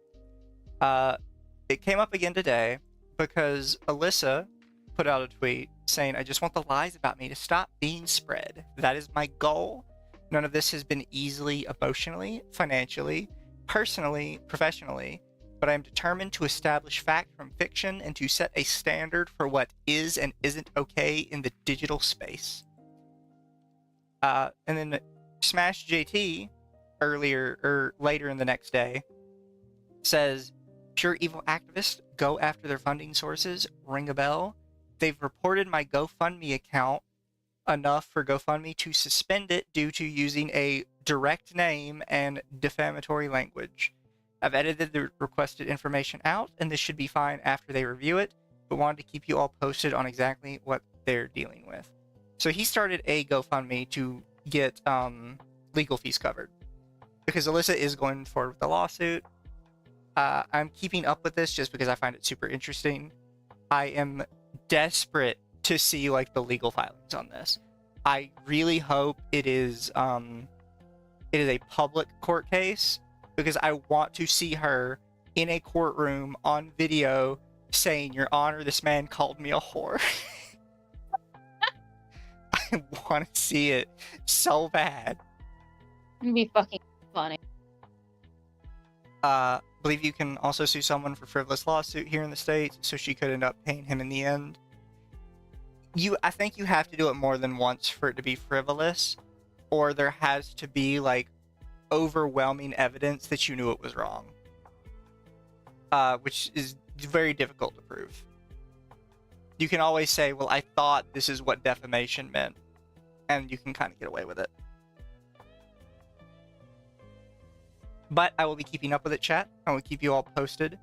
It came up again today because Alyssa put out a tweet saying, "I just want the lies about me to stop being spread. That is my goal. None of this has been easily emotionally, financially, personally, professionally, but I am determined to establish fact from fiction and to set a standard for what is and isn't okay in the digital space." And then Smash JT later in the next day says, "Pure evil activists go after their funding sources. Ring a bell. They've reported my GoFundMe account enough for GoFundMe to suspend it due to using a direct name and defamatory language. I've edited the requested information out, and this should be fine after they review it, but wanted to keep you all posted on exactly what they're dealing with." So he started a GoFundMe to get legal fees covered because Alyssa is going forward with the lawsuit. I'm keeping up with this just because I find it super interesting. I am desperate to see like the legal filings on this. I really hope it is a public court case because I want to see her in a courtroom on video saying, "Your Honor, this man called me a whore." I want to see it so bad. It'd be fucking funny. Believe you can also sue someone for frivolous lawsuit here in the States, so she could end up paying him in the end. I think you have to do it more than once for it to be frivolous, or there has to be like overwhelming evidence that you knew it was wrong, which is very difficult to prove. You can always say, "Well, I thought this is what defamation meant," and you can kind of get away with it. But I will be keeping up with it, chat. I will keep you all posted.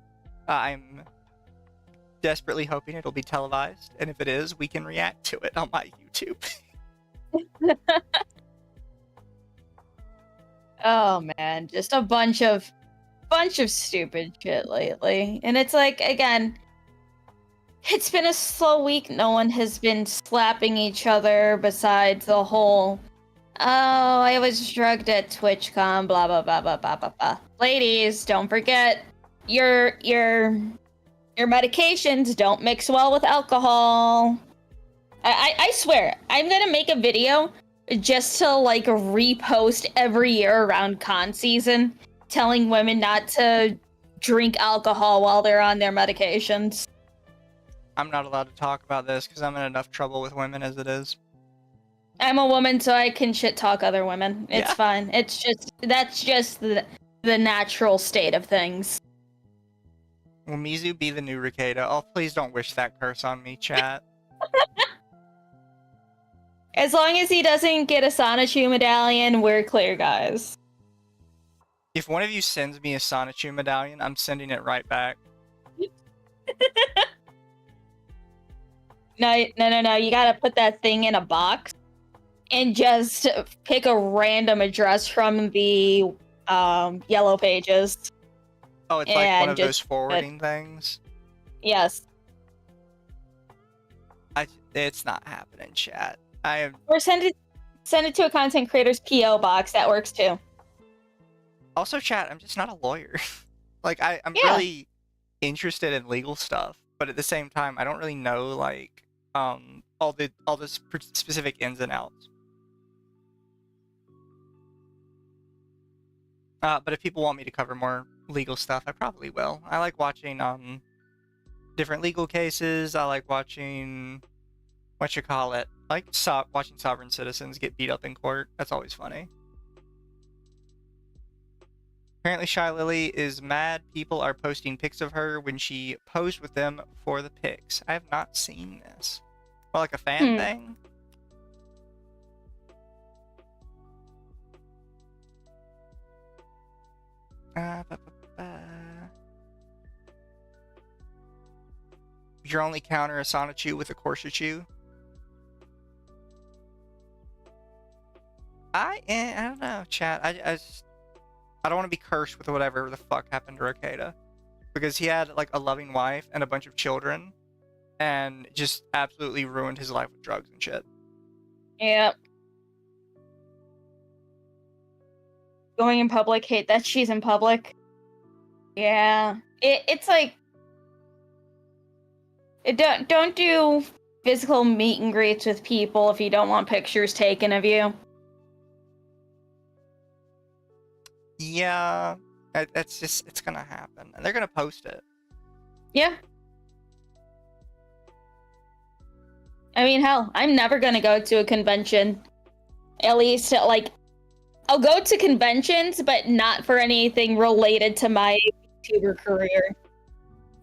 I'm desperately hoping it'll be televised, and if it is, we can react to it on my YouTube. Oh man, just a bunch of stupid shit lately. And it's like, again, it's been a slow week. No one has been slapping each other besides the whole, "Oh, I was drugged at TwitchCon, blah blah blah blah blah blah blah." Ladies, don't forget your medications don't mix well with alcohol. I swear, I'm gonna make a video just to like repost every year around con season, telling women not to drink alcohol while they're on their medications. I'm not allowed to talk about this because I'm in enough trouble with women as it is. I'm a woman, so I can shit talk other women. It's Yeah. fine. That's just the natural state of things. Will Mizu be the new Rikeda? Oh, please don't wish that curse on me, chat. As long as he doesn't get a Sonichu medallion, we're clear, guys. If one of you sends me a Sonichu medallion, I'm sending it right back. No. You gotta put that thing in a box and just pick a random address from the yellow pages. Oh, it's like one of just those forwarding things? Yes. It's not happening, chat. Or send it to a content creator's PO box. That works too. Also, chat, I'm just not a lawyer. Like, I'm Yeah. really interested in legal stuff, but at the same time, I don't really know, like, all the specific ins and outs. But if people want me to cover more legal stuff, I probably will. I like watching, different legal cases. I like watching, watching sovereign citizens get beat up in court. That's always funny. Apparently, Shy Lily is mad people are posting pics of her when she posed with them for the pics. I have not seen this. Well, like a fan thing? Your only counter a Sonichu with a Corsachu? I don't know, chat. I don't want to be cursed with whatever the fuck happened to Rokeda. Because he had like a loving wife and a bunch of children and just absolutely ruined his life with drugs and shit. Yep. Going in public, hate that she's in public. Yeah. It's like don't do physical meet and greets with people if you don't want pictures taken of you. Yeah, it's gonna happen. And they're gonna post it. Yeah. I mean, hell, I'm never gonna go to a convention. At least, like, I'll go to conventions, but not for anything related to my YouTuber career.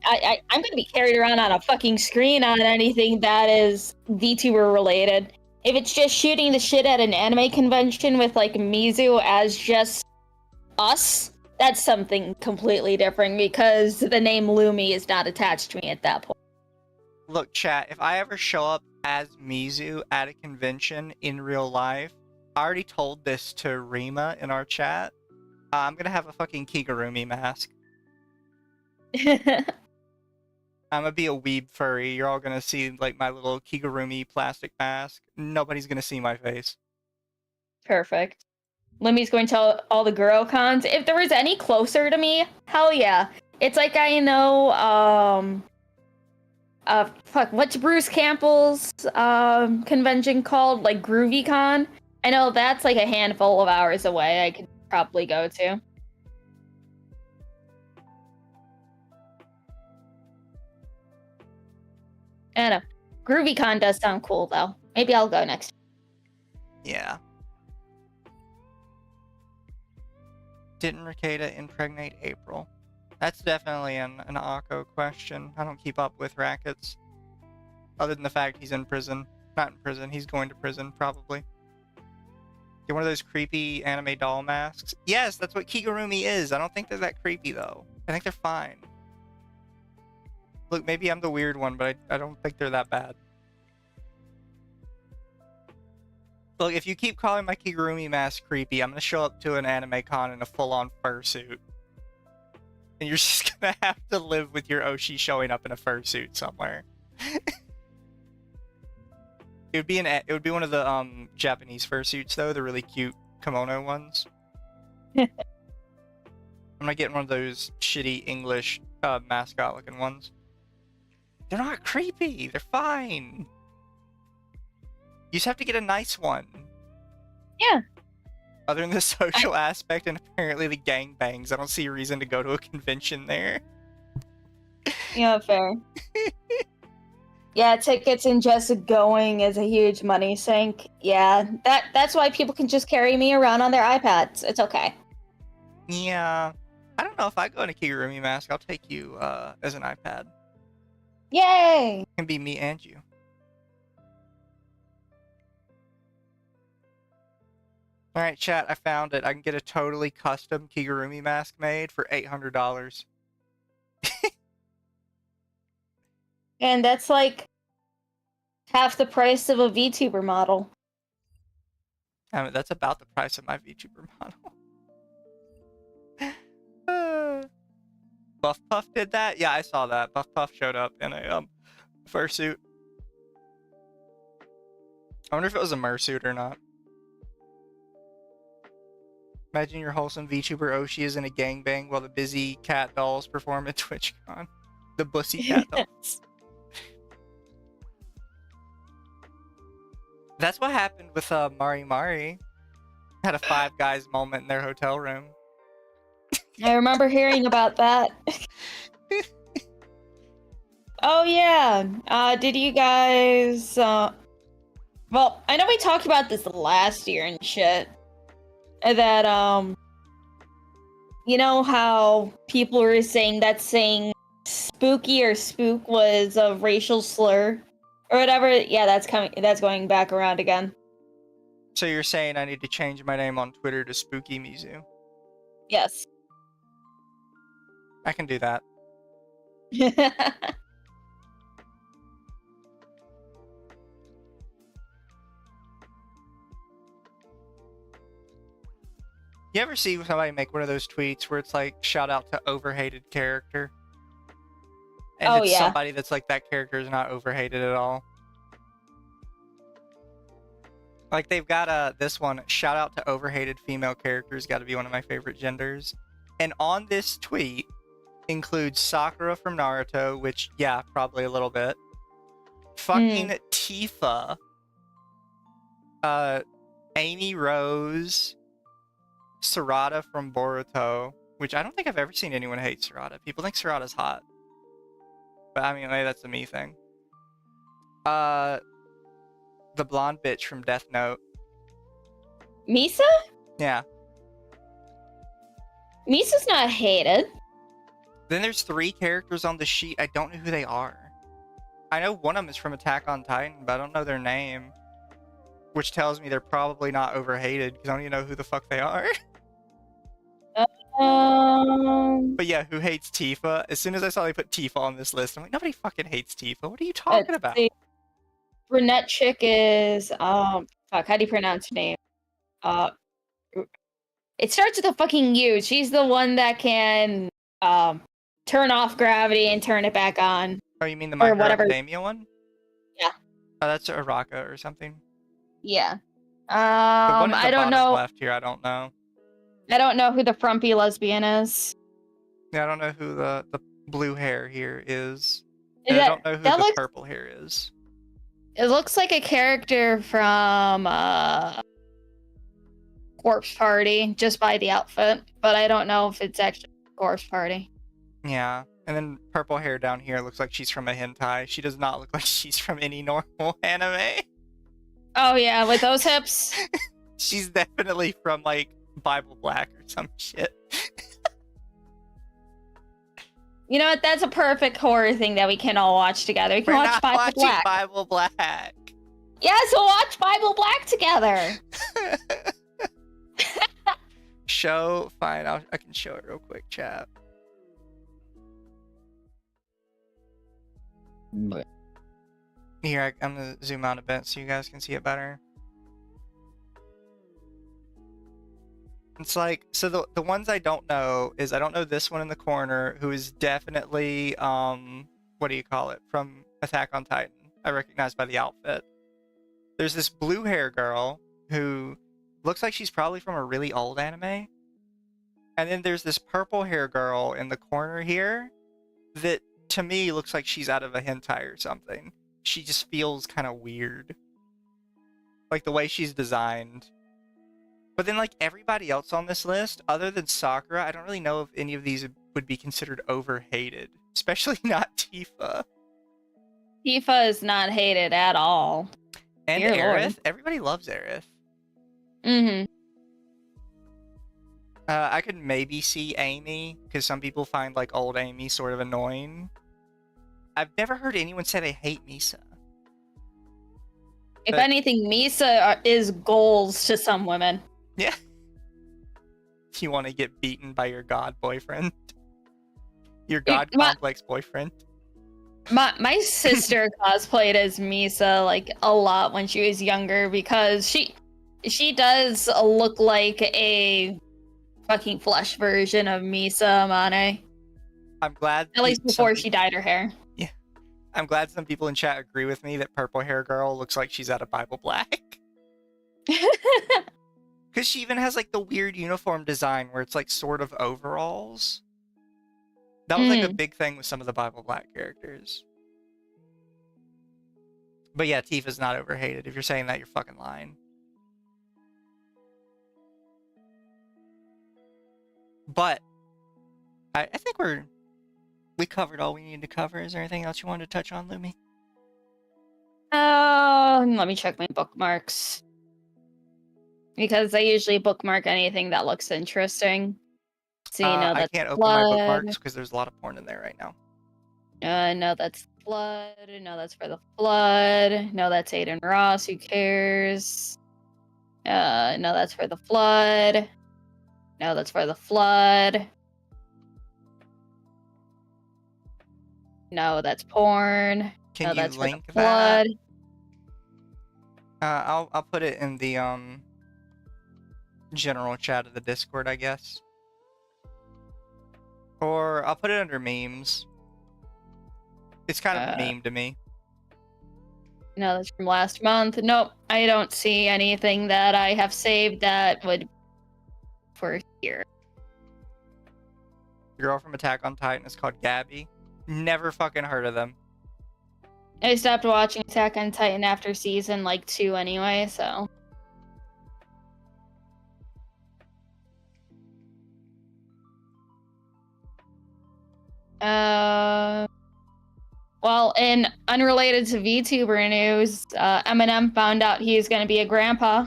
I'm gonna be carried around on a fucking screen on anything that is VTuber related. If it's just shooting the shit at an anime convention with, like, Mizu as just us, that's something completely different because the name Lumi is not attached to me at that point. Look, chat, if I ever show up as Mizu at a convention in real life, I already told this to Rima in our chat. I'm gonna have a fucking Kigurumi mask. I'm gonna be a weeb furry. You're all gonna see, like, my little Kigurumi plastic mask. Nobody's gonna see my face. Perfect. Lumi's going to all the Guro cons. If there was any closer to me, hell yeah. It's like I know, what's Bruce Campbell's convention called? Like GroovyCon? I know that's like a handful of hours away I could probably go to. I don't know. GroovyCon does sound cool though. Maybe I'll go next. Yeah. Didn't Rokeda impregnate April? That's definitely an Akko question. I don't keep up with rackets. Other than the fact he's in prison. Not in prison, he's going to prison, probably. Get one of those creepy anime doll masks. Yes, that's what Kigurumi is. I don't think they're that creepy, though. I think they're fine. Look, maybe I'm the weird one, but I don't think they're that bad. Look, if you keep calling my Kigurumi mask creepy, I'm gonna show up to an anime con in a full-on fursuit. And you're just gonna have to live with your Oshi showing up in a fursuit somewhere. It would be one of the Japanese fursuits though, the really cute kimono ones. I'm not getting one of those shitty English mascot looking ones. They're not creepy, they're fine. You just have to get a nice one. Yeah. Other than the social aspect and apparently the gangbangs, I don't see a reason to go to a convention there. Yeah, fair. Yeah, tickets and just going is a huge money sink. Yeah, that's why people can just carry me around on their iPads. It's okay. Yeah. I don't know if I go in a Kigurumi mask, I'll take you as an iPad. Yay! It can be me and you. Alright, chat, I found it. I can get a totally custom Kigurumi mask made for $800. And that's like half the price of a VTuber model. I mean, that's about the price of my VTuber model. Buff Puff did that? Yeah, I saw that. Buff Puff showed up in a fursuit. I wonder if it was a mersuit or not. Imagine your wholesome VTuber Oshi is in a gangbang while the busy cat dolls perform at TwitchCon. The bussy cat dolls. That's what happened with Mari Mari. Had a Five Guys moment in their hotel room. I remember hearing about that. Oh yeah. Did you guys well, I know we talked about this last year and shit. That You know how people were saying that saying spooky or spook was a racial slur or whatever? Yeah, that's going back around again. So you're saying I need to change my name on Twitter to Spooky Mizu? Yes. I can do that. You ever see somebody make one of those tweets where it's like, shout out to overhated character? And Oh, it's yeah. somebody that's like, that character is not overhated at all. Like, they've got this one, shout out to overhated female characters, got to be one of my favorite genders. And on this tweet includes Sakura from Naruto, which, yeah, probably a little bit. Fucking Tifa. Amy Rose. Sarada from Boruto, which I don't think I've ever seen anyone hate Sarada. People think Sarada's hot. But I mean, maybe that's a me thing. The blonde bitch from Death Note. Misa? Yeah. Misa's not hated. Then there's 3 characters on the sheet. I don't know who they are. I know one of them is from Attack on Titan, but I don't know their name. Which tells me they're probably not overhated, because I don't even know who the fuck they are. But yeah, who hates Tifa? As soon as I saw they put Tifa on this list, I'm like, nobody fucking hates Tifa. What are you talking about? The brunette chick is fuck, how do you pronounce her name? It starts with a fucking U. She's the one that can turn off gravity and turn it back on. Oh, you mean the My Hero Academia one? Yeah. Oh, that's Araka or something. Yeah. The one at the I don't bottom know. left here, I don't know. I don't know who the frumpy lesbian is. Yeah, I don't know who the blue hair here is. And And I don't know who the purple hair is. It looks like a character from Corpse Party, just by the outfit, but I don't know if it's actually Corpse Party. Yeah, and then purple hair down here looks like she's from a hentai. She does not look like she's from any normal anime. Oh yeah, with those hips? She's definitely from, like, Bible Black or some shit. You know what? That's a perfect horror thing that we can all watch together. We can We're watch not Bible watching Black. Bible Black. Yeah, so watch Bible Black together. Fine, I can show it real quick, chat. Here, I'm gonna zoom out a bit so you guys can see it better. It's like, so the ones I don't know is, I don't know this one in the corner, who is definitely, what do you call it, from Attack on Titan. I recognize by the outfit. There's this blue hair girl who looks like she's probably from a really old anime. And then there's this purple hair girl in the corner here that, to me, looks like she's out of a hentai or something. She just feels kind of weird. Like, the way she's designed. But then, like, everybody else on this list, other than Sakura, I don't really know if any of these would be considered overhated. Especially not Tifa. Tifa is not hated at all. And Dear Aerith. Lord. Everybody loves Aerith. Mm-hmm. I could maybe see Amy, because some people find, like, old Amy sort of annoying. I've never heard anyone say they hate Misa. If anything, Misa is goals to some women. Yeah. If you want to get beaten by your god boyfriend. Your god complex boyfriend. My sister cosplayed as Misa, like, a lot when she was younger, because she does look like a fucking flesh version of Misa Amane. I'm glad. At least before she dyed her hair. Yeah. I'm glad some people in chat agree with me that purple hair girl looks like she's out of Bible Black. Because she even has, like, the weird uniform design where it's, like, sort of overalls. That was, like, a big thing with some of the Bible Black characters. But yeah, Tifa's not overhated. If you're saying that, you're fucking lying. But I think we covered all we needed to cover. Is there anything else you wanted to touch on, Lumi? Let me check my bookmarks. Because I usually bookmark anything that looks interesting. See, no, I that's can't open my blood. bookmarks because there's a lot of porn in there right now. No, that's blood. No, that's for the flood. No, that's Aiden Ross. Who cares? No, that's for the flood. No, that's for the flood. No, that's porn. Can No, you that's for the link that? flood. I'll put it in the general chat of the Discord, I guess. Or I'll put it under memes. It's kind of a meme to me. No, that's from last month. Nope, I don't see anything that I have saved that would for here. The girl from Attack on Titan is called Gabby. Never fucking heard of them. I stopped watching Attack on Titan after season 2 anyway, so. Well, in unrelated to VTuber news, Eminem found out he's going to be a grandpa.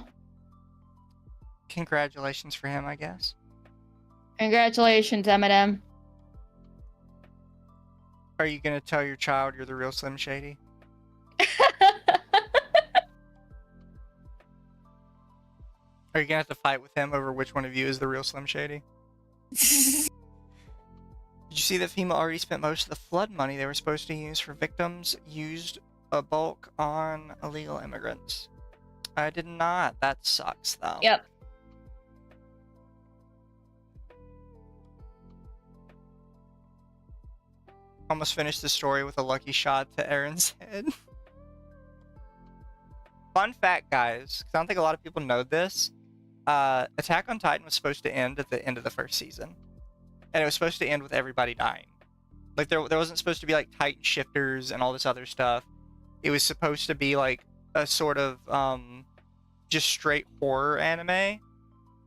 Congratulations for him, I guess. Congratulations, Eminem. Are you gonna tell your child you're the real Slim Shady? Are you gonna have to fight with him over which one of you is the real Slim Shady? Did you see that FEMA already spent most of the flood money they were supposed to use for victims used a bulk on illegal immigrants? I did not. That sucks, though. Yep. Almost finished the story with a lucky shot to Aaron's head. Fun fact, guys, because I don't think a lot of people know this. Attack on Titan was supposed to end at the end of the first season. And it was supposed to end with everybody dying. Like, there wasn't supposed to be, Titan shifters and all this other stuff. It was supposed to be, a sort of, just straight horror anime.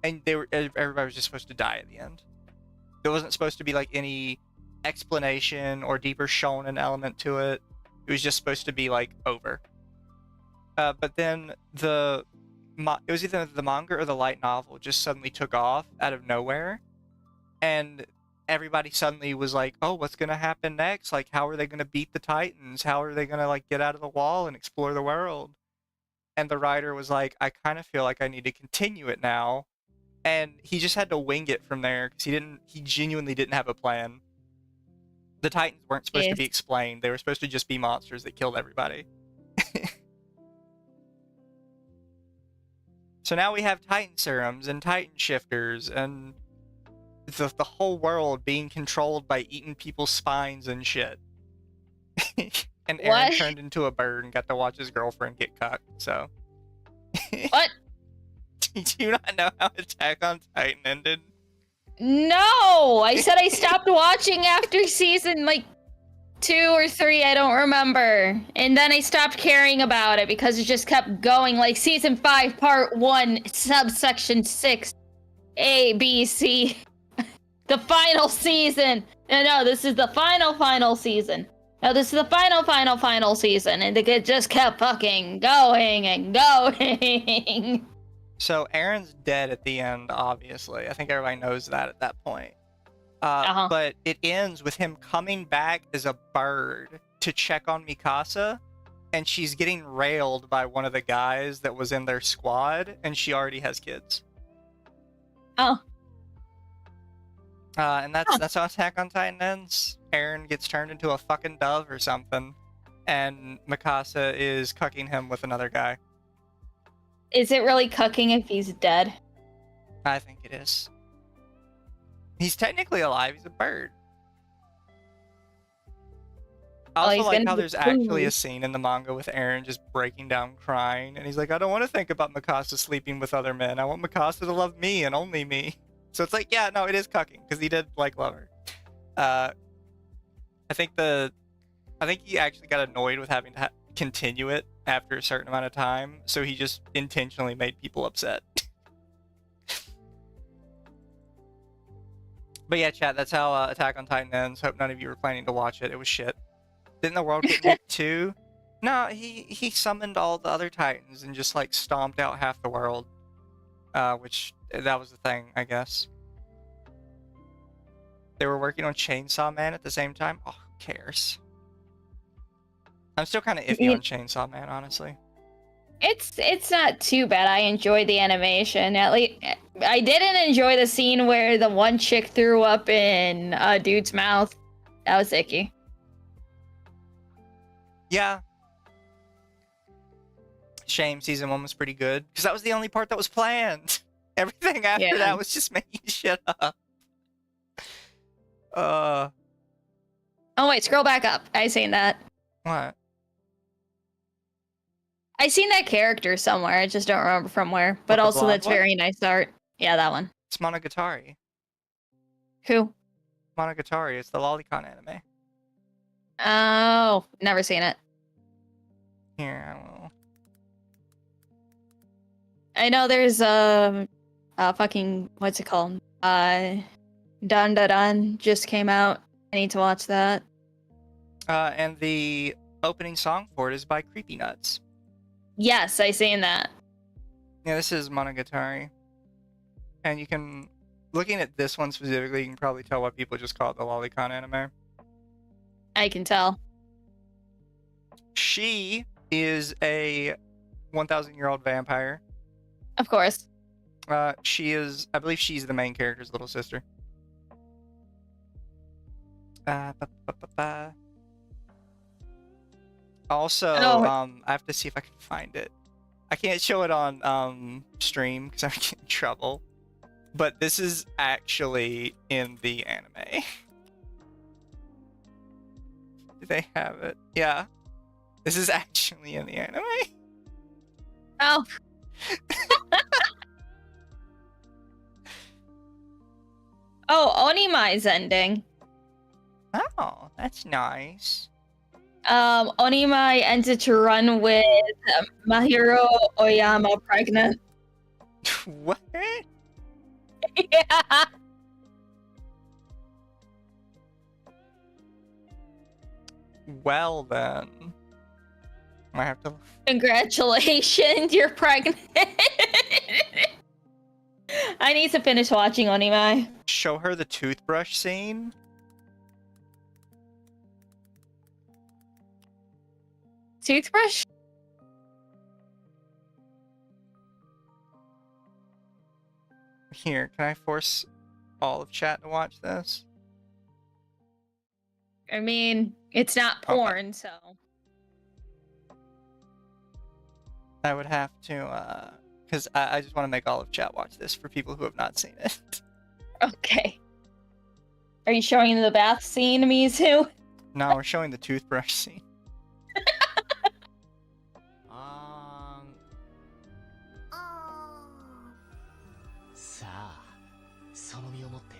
And everybody was just supposed to die at the end. There wasn't supposed to be, any explanation or deeper shonen element to it. It was just supposed to be, over. But then it was either the manga or the light novel just suddenly took off out of nowhere. And everybody suddenly was like, oh, what's going to happen next? How are they going to beat the Titans? How are they going to, get out of the wall and explore the world? And the writer was like, I kind of feel like I need to continue it now. And he just had to wing it from there because he genuinely didn't have a plan. The Titans weren't supposed to be explained. They were supposed to just be monsters that killed everybody. So now we have Titan serums and Titan shifters and the whole world being controlled by eating people's spines and shit. And Aaron turned into a bird and got to watch his girlfriend get cucked, so. What? Did you not know how Attack on Titan ended? No! I said I stopped watching after season 2 or 3, I don't remember. And then I stopped caring about it because it just kept going, season 5, part 1, subsection 6, A, B, C. The final season! No, this is the final season. No, this is the final season. And it just kept fucking going and going. So Aaron's dead at the end, obviously. I think everybody knows that at that point. But it ends with him coming back as a bird to check on Mikasa, and she's getting railed by one of the guys that was in their squad, and she already has kids. Oh. And that's how Attack on Titan ends. Aaron gets turned into a fucking dove or something, and Mikasa is cucking him with another guy. Is it really cucking if he's dead? I think it is. He's technically alive. He's a bird. I also like how there's actually a scene in the manga with Aaron just breaking down crying, and he's like, I don't want to think about Mikasa sleeping with other men. I want Mikasa to love me and only me. So it's like, yeah, no, it is cucking, because he did love her. I think he actually got annoyed with having to continue it after a certain amount of time, so he just intentionally made people upset. But yeah, chat, that's how Attack on Titan ends. Hope none of you were planning to watch it. It was shit. Didn't the world get nuked too? No, he summoned all the other Titans and just stomped out half the world. Which that was the thing, I guess. they were working on Chainsaw Man at the same time. Oh, who cares? I'm still kind of iffy on Chainsaw Man, honestly. It's not too bad. I enjoyed the animation. At least I didn't enjoy the scene where the one chick threw up in a dude's mouth. That was icky. Yeah. Shame season 1 was pretty good because that was the only part that was planned. Everything after that was just making shit up. Oh wait, scroll back up. I seen that. What? I seen that character somewhere. I just don't remember from where. But What, the also, blonde that's one? very nice art. Yeah, that one. It's Monogatari. Who? Monogatari. It's the Lolicon anime. Oh, never seen it. Here, I will. I know there's fucking what's it called? Dun Dun Dun just came out. I need to watch that. And the opening song for it is by Creepy Nuts. Yes, I seen that. Yeah, this is Monogatari. And you can, looking at this one specifically, you can probably tell why people just call it the Lolicon anime. I can tell. She is a 1,000-year-old vampire. Of course. She is, I believe she's the main character's little sister. Also, I have to see if I can find it. I can't show it on stream because I would get in trouble. But this is actually in the anime. Do they have it? Yeah. This is actually in the anime. Oh. Oh, Onimai's ending. Oh, that's nice. Onimai ended to run with Mahiro Oyama pregnant. What? Yeah. Well then. I have to. Congratulations, you're pregnant. I need to finish watching Onimai. Show her the toothbrush scene. Toothbrush? Here, can I force all of chat to watch this? I mean, it's not porn, so. I would have to, because I just want to make all of chat watch this for people who have not seen it. Okay. Are you showing the bath scene, Mizu? No, we're showing the toothbrush scene. さあ、その身をもって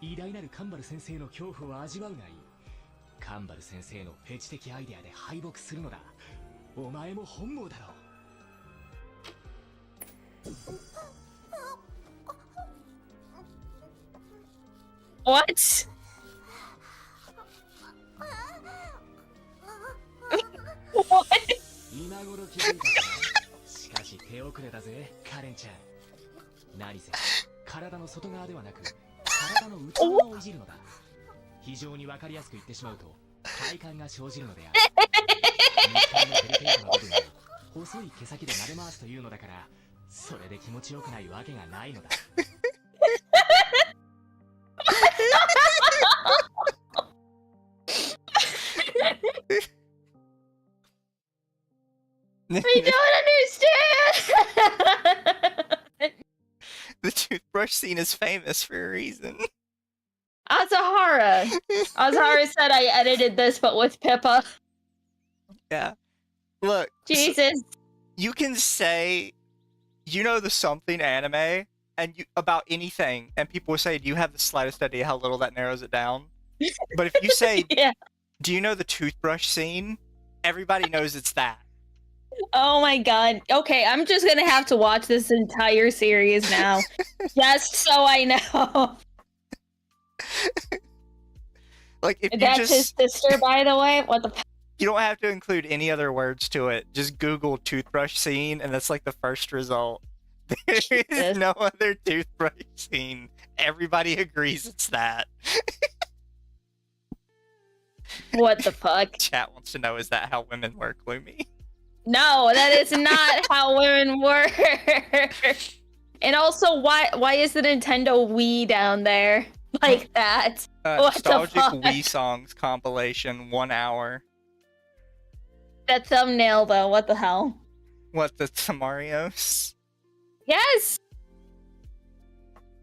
偉大なるカンバル先生の恐怖を味わうがいい。カンバル先生のフェチ的アイデアで敗北するのだ。お前も本望だろう。What? What? 今頃気づいたか。しかし手遅れだぜ、カレンちゃん。何せ体の外側ではなく体の内側をいじるのだ。非常に分かりやすく言ってしまうと快感が生じるのである。日本のデリケートな部分を細い毛先で撫で回すというのだから、それで気持ちよくないわけがないのだ。I don't understand. The toothbrush scene is famous for a reason. Azahara. Azahara said I edited this, but with Pippa. Yeah. Look. Jesus. You can say, you know the something anime, and you about anything, and people will say, do you have the slightest idea how little that narrows it down? But if you say, Yeah. do you know the toothbrush scene? Everybody knows it's that. Oh my god. Okay, I'm just gonna have to watch this entire series now. Just so I know. Like, if you That's just... his sister, by the way? What the... You don't have to include any other words to it. Just Google toothbrush scene, and that's like the first result. There is no other toothbrush scene. Everybody agrees it's that. What the fuck? Chat wants to know, is that how women work, Lumi? No, that is not how women work. And also, why is the Nintendo Wii down there like that? What the Nostalgic fuck? Wii songs compilation, 1 hour. That thumbnail though, what the hell? What, the Tamarios? Yes.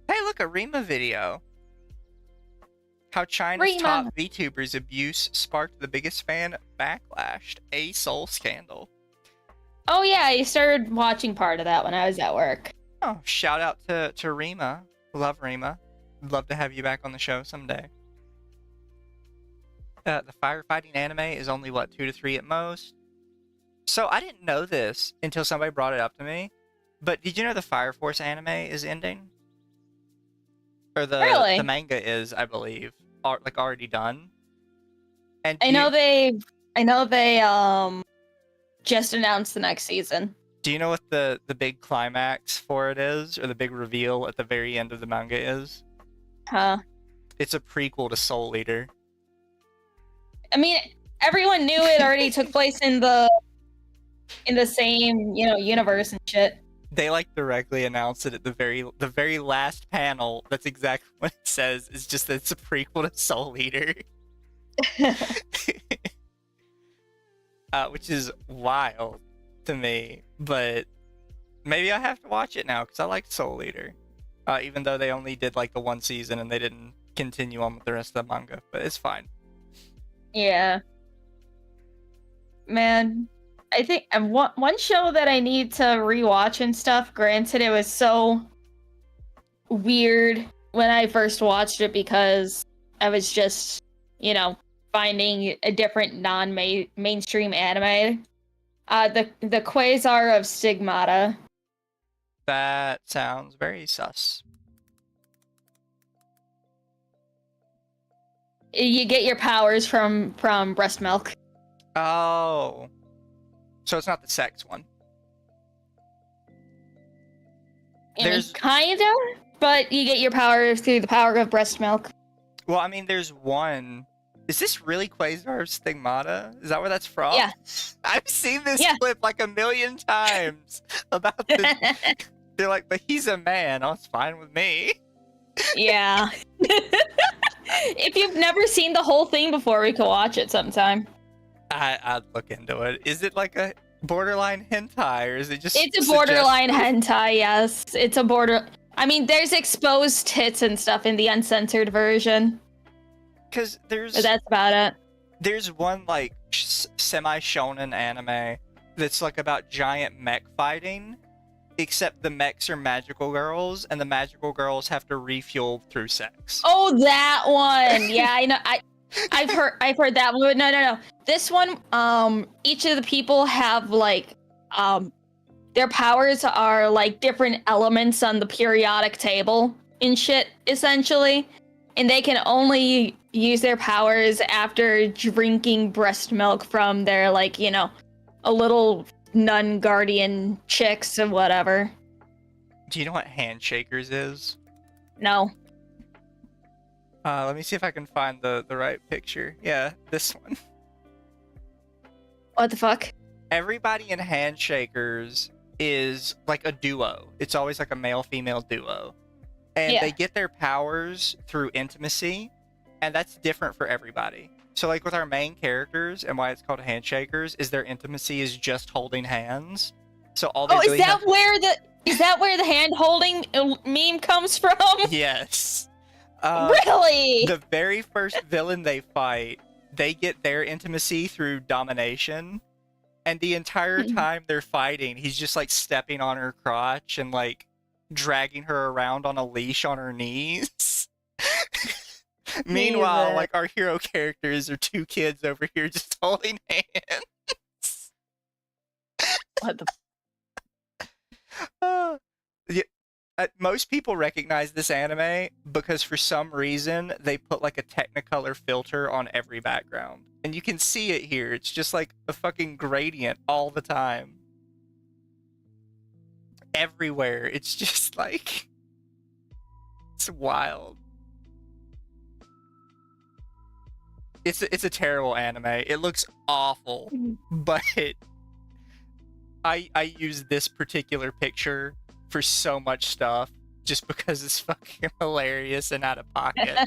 Hey, look, a Rima video. How China's Rima. top VTubers abuse sparked the biggest fan backlash. A soul scandal. Oh yeah, I started watching part of that when I was at work. Oh, shout out to Rima. Love Rima. Love to have you back on the show someday. The firefighting anime is only, what, 2 to 3 at most? So I didn't know this until somebody brought it up to me. But did you know the Fire Force anime is ending? Or Really? the manga is, I believe, already done. And I know they just announced the next season. Do you know what the big climax for it is, or the big reveal at the very end of the manga is? Huh. It's a prequel to Soul Eater. I mean, everyone knew it already took place in the same, universe and shit. They directly announced it at the very last panel. That's exactly what it says. It's just that it's a prequel to Soul Eater. Which is wild to me, but maybe I have to watch it now because I like Soul Eater. Even though they only did the 1 season and they didn't continue on with the rest of the manga, but it's fine. Yeah. Man, I think one show that I need to rewatch and stuff, granted it was so weird when I first watched it because I was just, finding a different non-mainstream anime. The Quasar of Stigmata. That sounds very sus. You get your powers from breast milk. Oh. So it's not the sex one. There's kind of, but you get your power through the power of breast milk. Well, I mean, there's one. Is this really Quasar Stigmata? Is that where that's from? Yeah. I've seen this clip a million times about this. They're like, but he's a man. Oh, it's fine with me. Yeah. If you've never seen the whole thing before, we could watch it sometime. I'd look into it. Is it a borderline hentai, or is it just? It's a borderline hentai. Yes, it's a border. I mean, there's exposed tits and stuff in the uncensored version. Because that's about it. There's one semi-shonen anime that's about giant mech fighting, except the mechs are magical girls, and the magical girls have to refuel through sex. Oh, that one. Yeah, I know. I've heard that one. No. This one, each of the people have their powers are different elements on the periodic table and shit, essentially. And they can only use their powers after drinking breast milk from their a little nun guardian chicks or whatever. Do you know what handshakers is? No. Let me see if I can find the right picture. Yeah, this one. What the fuck? Everybody in handshakers is a duo. It's always a male-female duo. And they get their powers through intimacy, and that's different for everybody. So with our main characters, and why it's called handshakers, is their intimacy is just holding hands. So all they is that where the hand holding meme comes from? Yes. Really? The very first villain they fight, they get their intimacy through domination, and the entire time they're fighting, he's just stepping on her crotch and dragging her around on a leash on her knees. Meanwhile, our hero characters are 2 kids over here just holding hands. What the? Most people recognize this anime because for some reason they put a Technicolor filter on every background. And you can see it here. It's just a fucking gradient all the time. Everywhere. It's just it's wild. it's a terrible anime. It looks awful, but I use this particular picture for so much stuff just because it's fucking hilarious and out of pocket.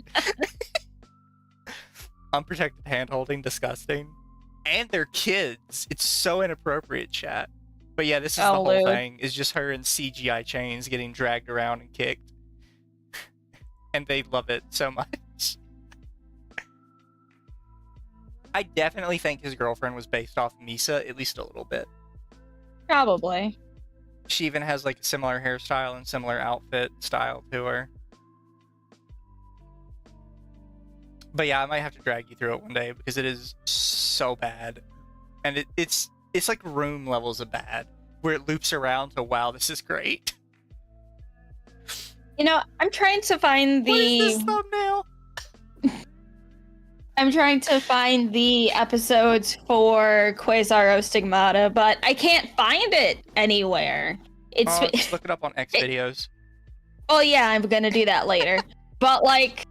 Unprotected hand holding, disgusting. And they're kids. It's so inappropriate, chat. But yeah, this is the whole Lou. thing. Is just her in CGI chains getting dragged around and kicked. And they love it so much. I definitely think his girlfriend was based off Misa, at least a little bit. Probably. She even has like a similar hairstyle and similar outfit style to her. But yeah, I might have to drag you through it one day because it is so bad. And it's like room levels of bad, where it loops around to, wow, this is great. You know, I'm trying to find What is this the thumbnail? I'm trying to find the episodes for Quasar Stigmata, but I can't find it anywhere. It's Just look it up on X videos. oh yeah, I'm gonna do that later. But like,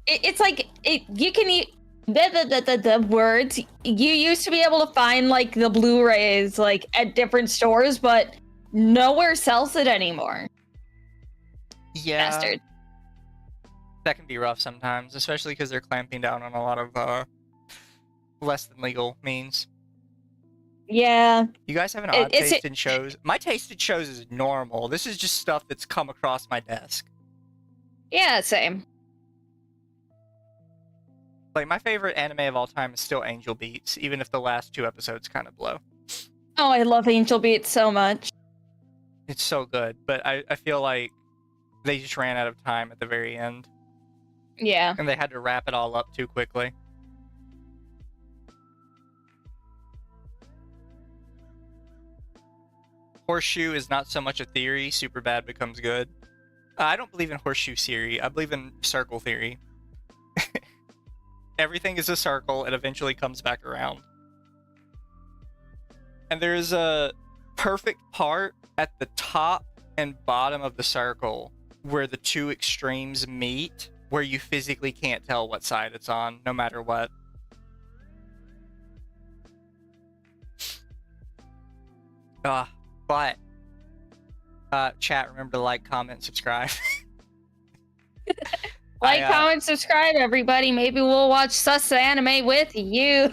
it's like you can the words you used to be able to find like the Blu-rays like at different stores, but nowhere sells it anymore. Yeah, Bastard. that can be rough sometimes, especially because they're clamping down on a lot of less than legal means. Yeah. You guys have an odd It's- taste in shows. My taste in shows is normal. This is just stuff that's come across my desk. Yeah, same. Like, my favorite anime of all time is still Angel Beats, even if the last 2 episodes kind of blow. Oh, I love Angel Beats so much. It's so good, but I feel like they just ran out of time at the very end, Yeah. and they had to wrap it all up too quickly. Horseshoe is not so much a theory, super bad becomes good. I don't believe in horseshoe theory, I believe in circle theory. Everything is a circle, it eventually comes back around. And there's a perfect part at the top and bottom of the circle where the 2 extremes meet, where you physically can't tell what side it's on, no matter what. But chat, remember to like, comment, subscribe. Like, comment, subscribe, everybody. Maybe we'll watch sus anime with you.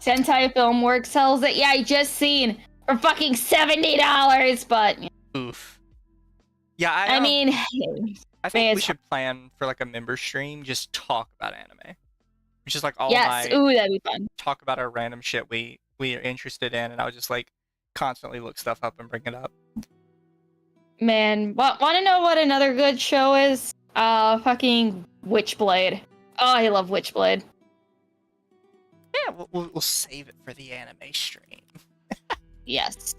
Sentai Filmworks sells it. Yeah, I just seen for fucking $70, but Oof. Yeah, I mean, I think we it's- should plan for like a member stream, just talk about anime. Which is like all yes. night, Ooh, that'd be fun. talk about our random shit we are interested in, and I would just like constantly look stuff up and bring it up. Man, want to know what another good show is? Fucking Witchblade. Oh, I love Witchblade. Yeah, we'll save it for the anime stream. Yes.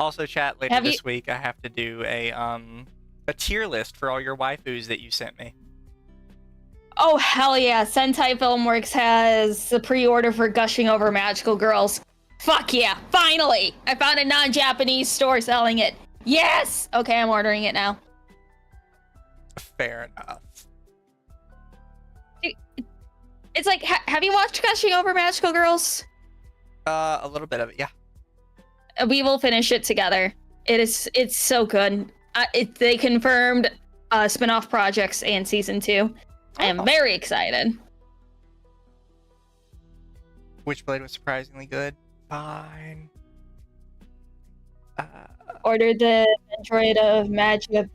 Also, chat, later Have you- this week I have to do a tier list for all your waifus that you sent me. Oh, hell yeah. Sentai Filmworks has the pre-order for Gushing Over Magical Girls. Fuck yeah. Finally! I found a non-Japanese store selling it. Yes! Okay, I'm ordering it now. Fair enough. It's like, have you watched Gushing Over Magical Girls? A little bit of it, yeah. We will finish it together. It's so good. They confirmed spin-off projects and season 2. I am Oh. very excited. Witchblade was surprisingly good. Fine. Ordered the Android of Magic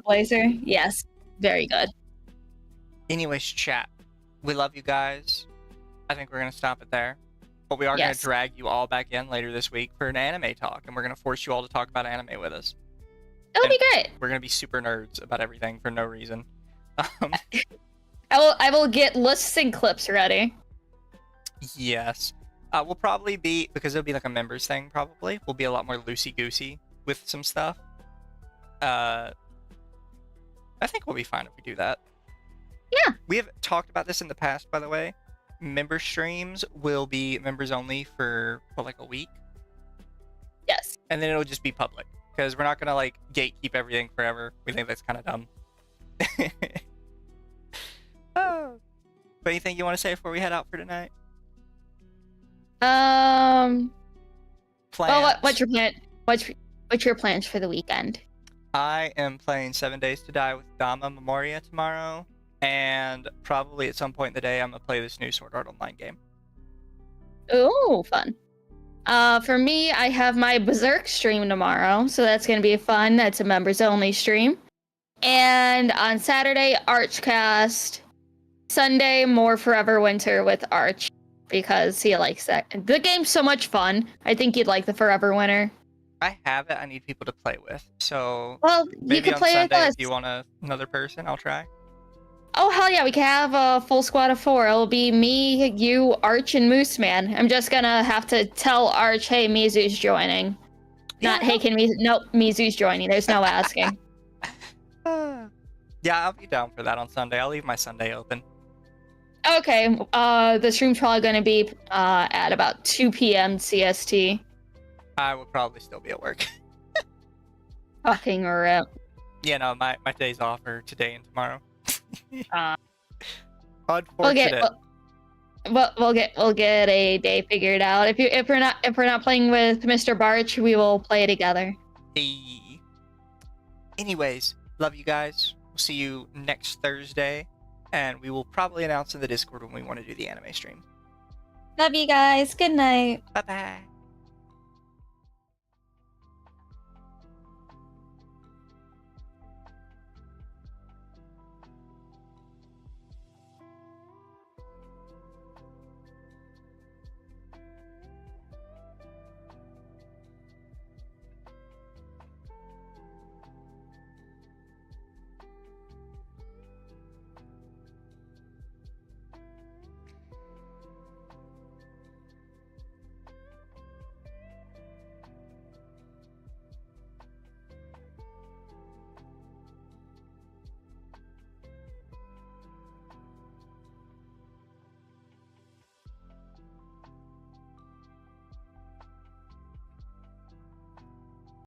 Blazer. Yes, very good. Anyways, chat, we love you guys. I think we're gonna stop it there. But we are Yes. gonna drag you all back in later this week for an anime talk, and we're gonna force you all to talk about anime with us. That'll be great. We're gonna be super nerds about everything for no reason. I will get lists and clips ready. Yes. We'll probably be, because it'll be like a members thing probably, we'll be a lot more loosey-goosey with some stuff. I think we'll be fine if we do that. Yeah. We have talked about this in the past, by the way. Member streams will be members only for like a week, Yes. and then it'll just be public, because we're not gonna like gatekeep everything forever. We think that's kind of dumb. anything you want to say before we head out for tonight? Well, Plans? what's your plan? What's your plans for the weekend? I am playing 7 Days to Die with Dama Memoria tomorrow, and probably at some point in the day, I'm gonna play this new Sword Art Online game. Oh, fun. For me, I have my Berserk stream tomorrow, so that's gonna be fun. That's a members only stream. And on Saturday, Archcast. Sunday, more Forever Winter with Arch, because he likes that. The game's so much fun. I think you'd like the Forever Winter. I have it. I need people to play with. So Well, maybe you can on play Sunday, with us. if you want another person, I'll try. Oh, hell yeah, we can have a full squad of 4. It'll be me, you, Arch, and Moose Man. I'm just gonna have to tell Arch, hey, Mizu's joining. Not, hey, can Mizu... Nope, Mizu's joining. There's no asking. Yeah, I'll be down for that on Sunday. I'll leave my Sunday open. Okay, the stream's probably gonna be at about 2 p.m. CST. I will probably still be at work. Fucking rip. Yeah, no, my days off are today and tomorrow. Uh, Unfortunate. we'll get a day figured out. If we're not playing with Mr. Barch, we will play together. Hey. Anyways, love you guys. We'll see you next Thursday, and we will probably announce in the Discord when we want to do the anime stream. Love you guys. Good night. Bye bye.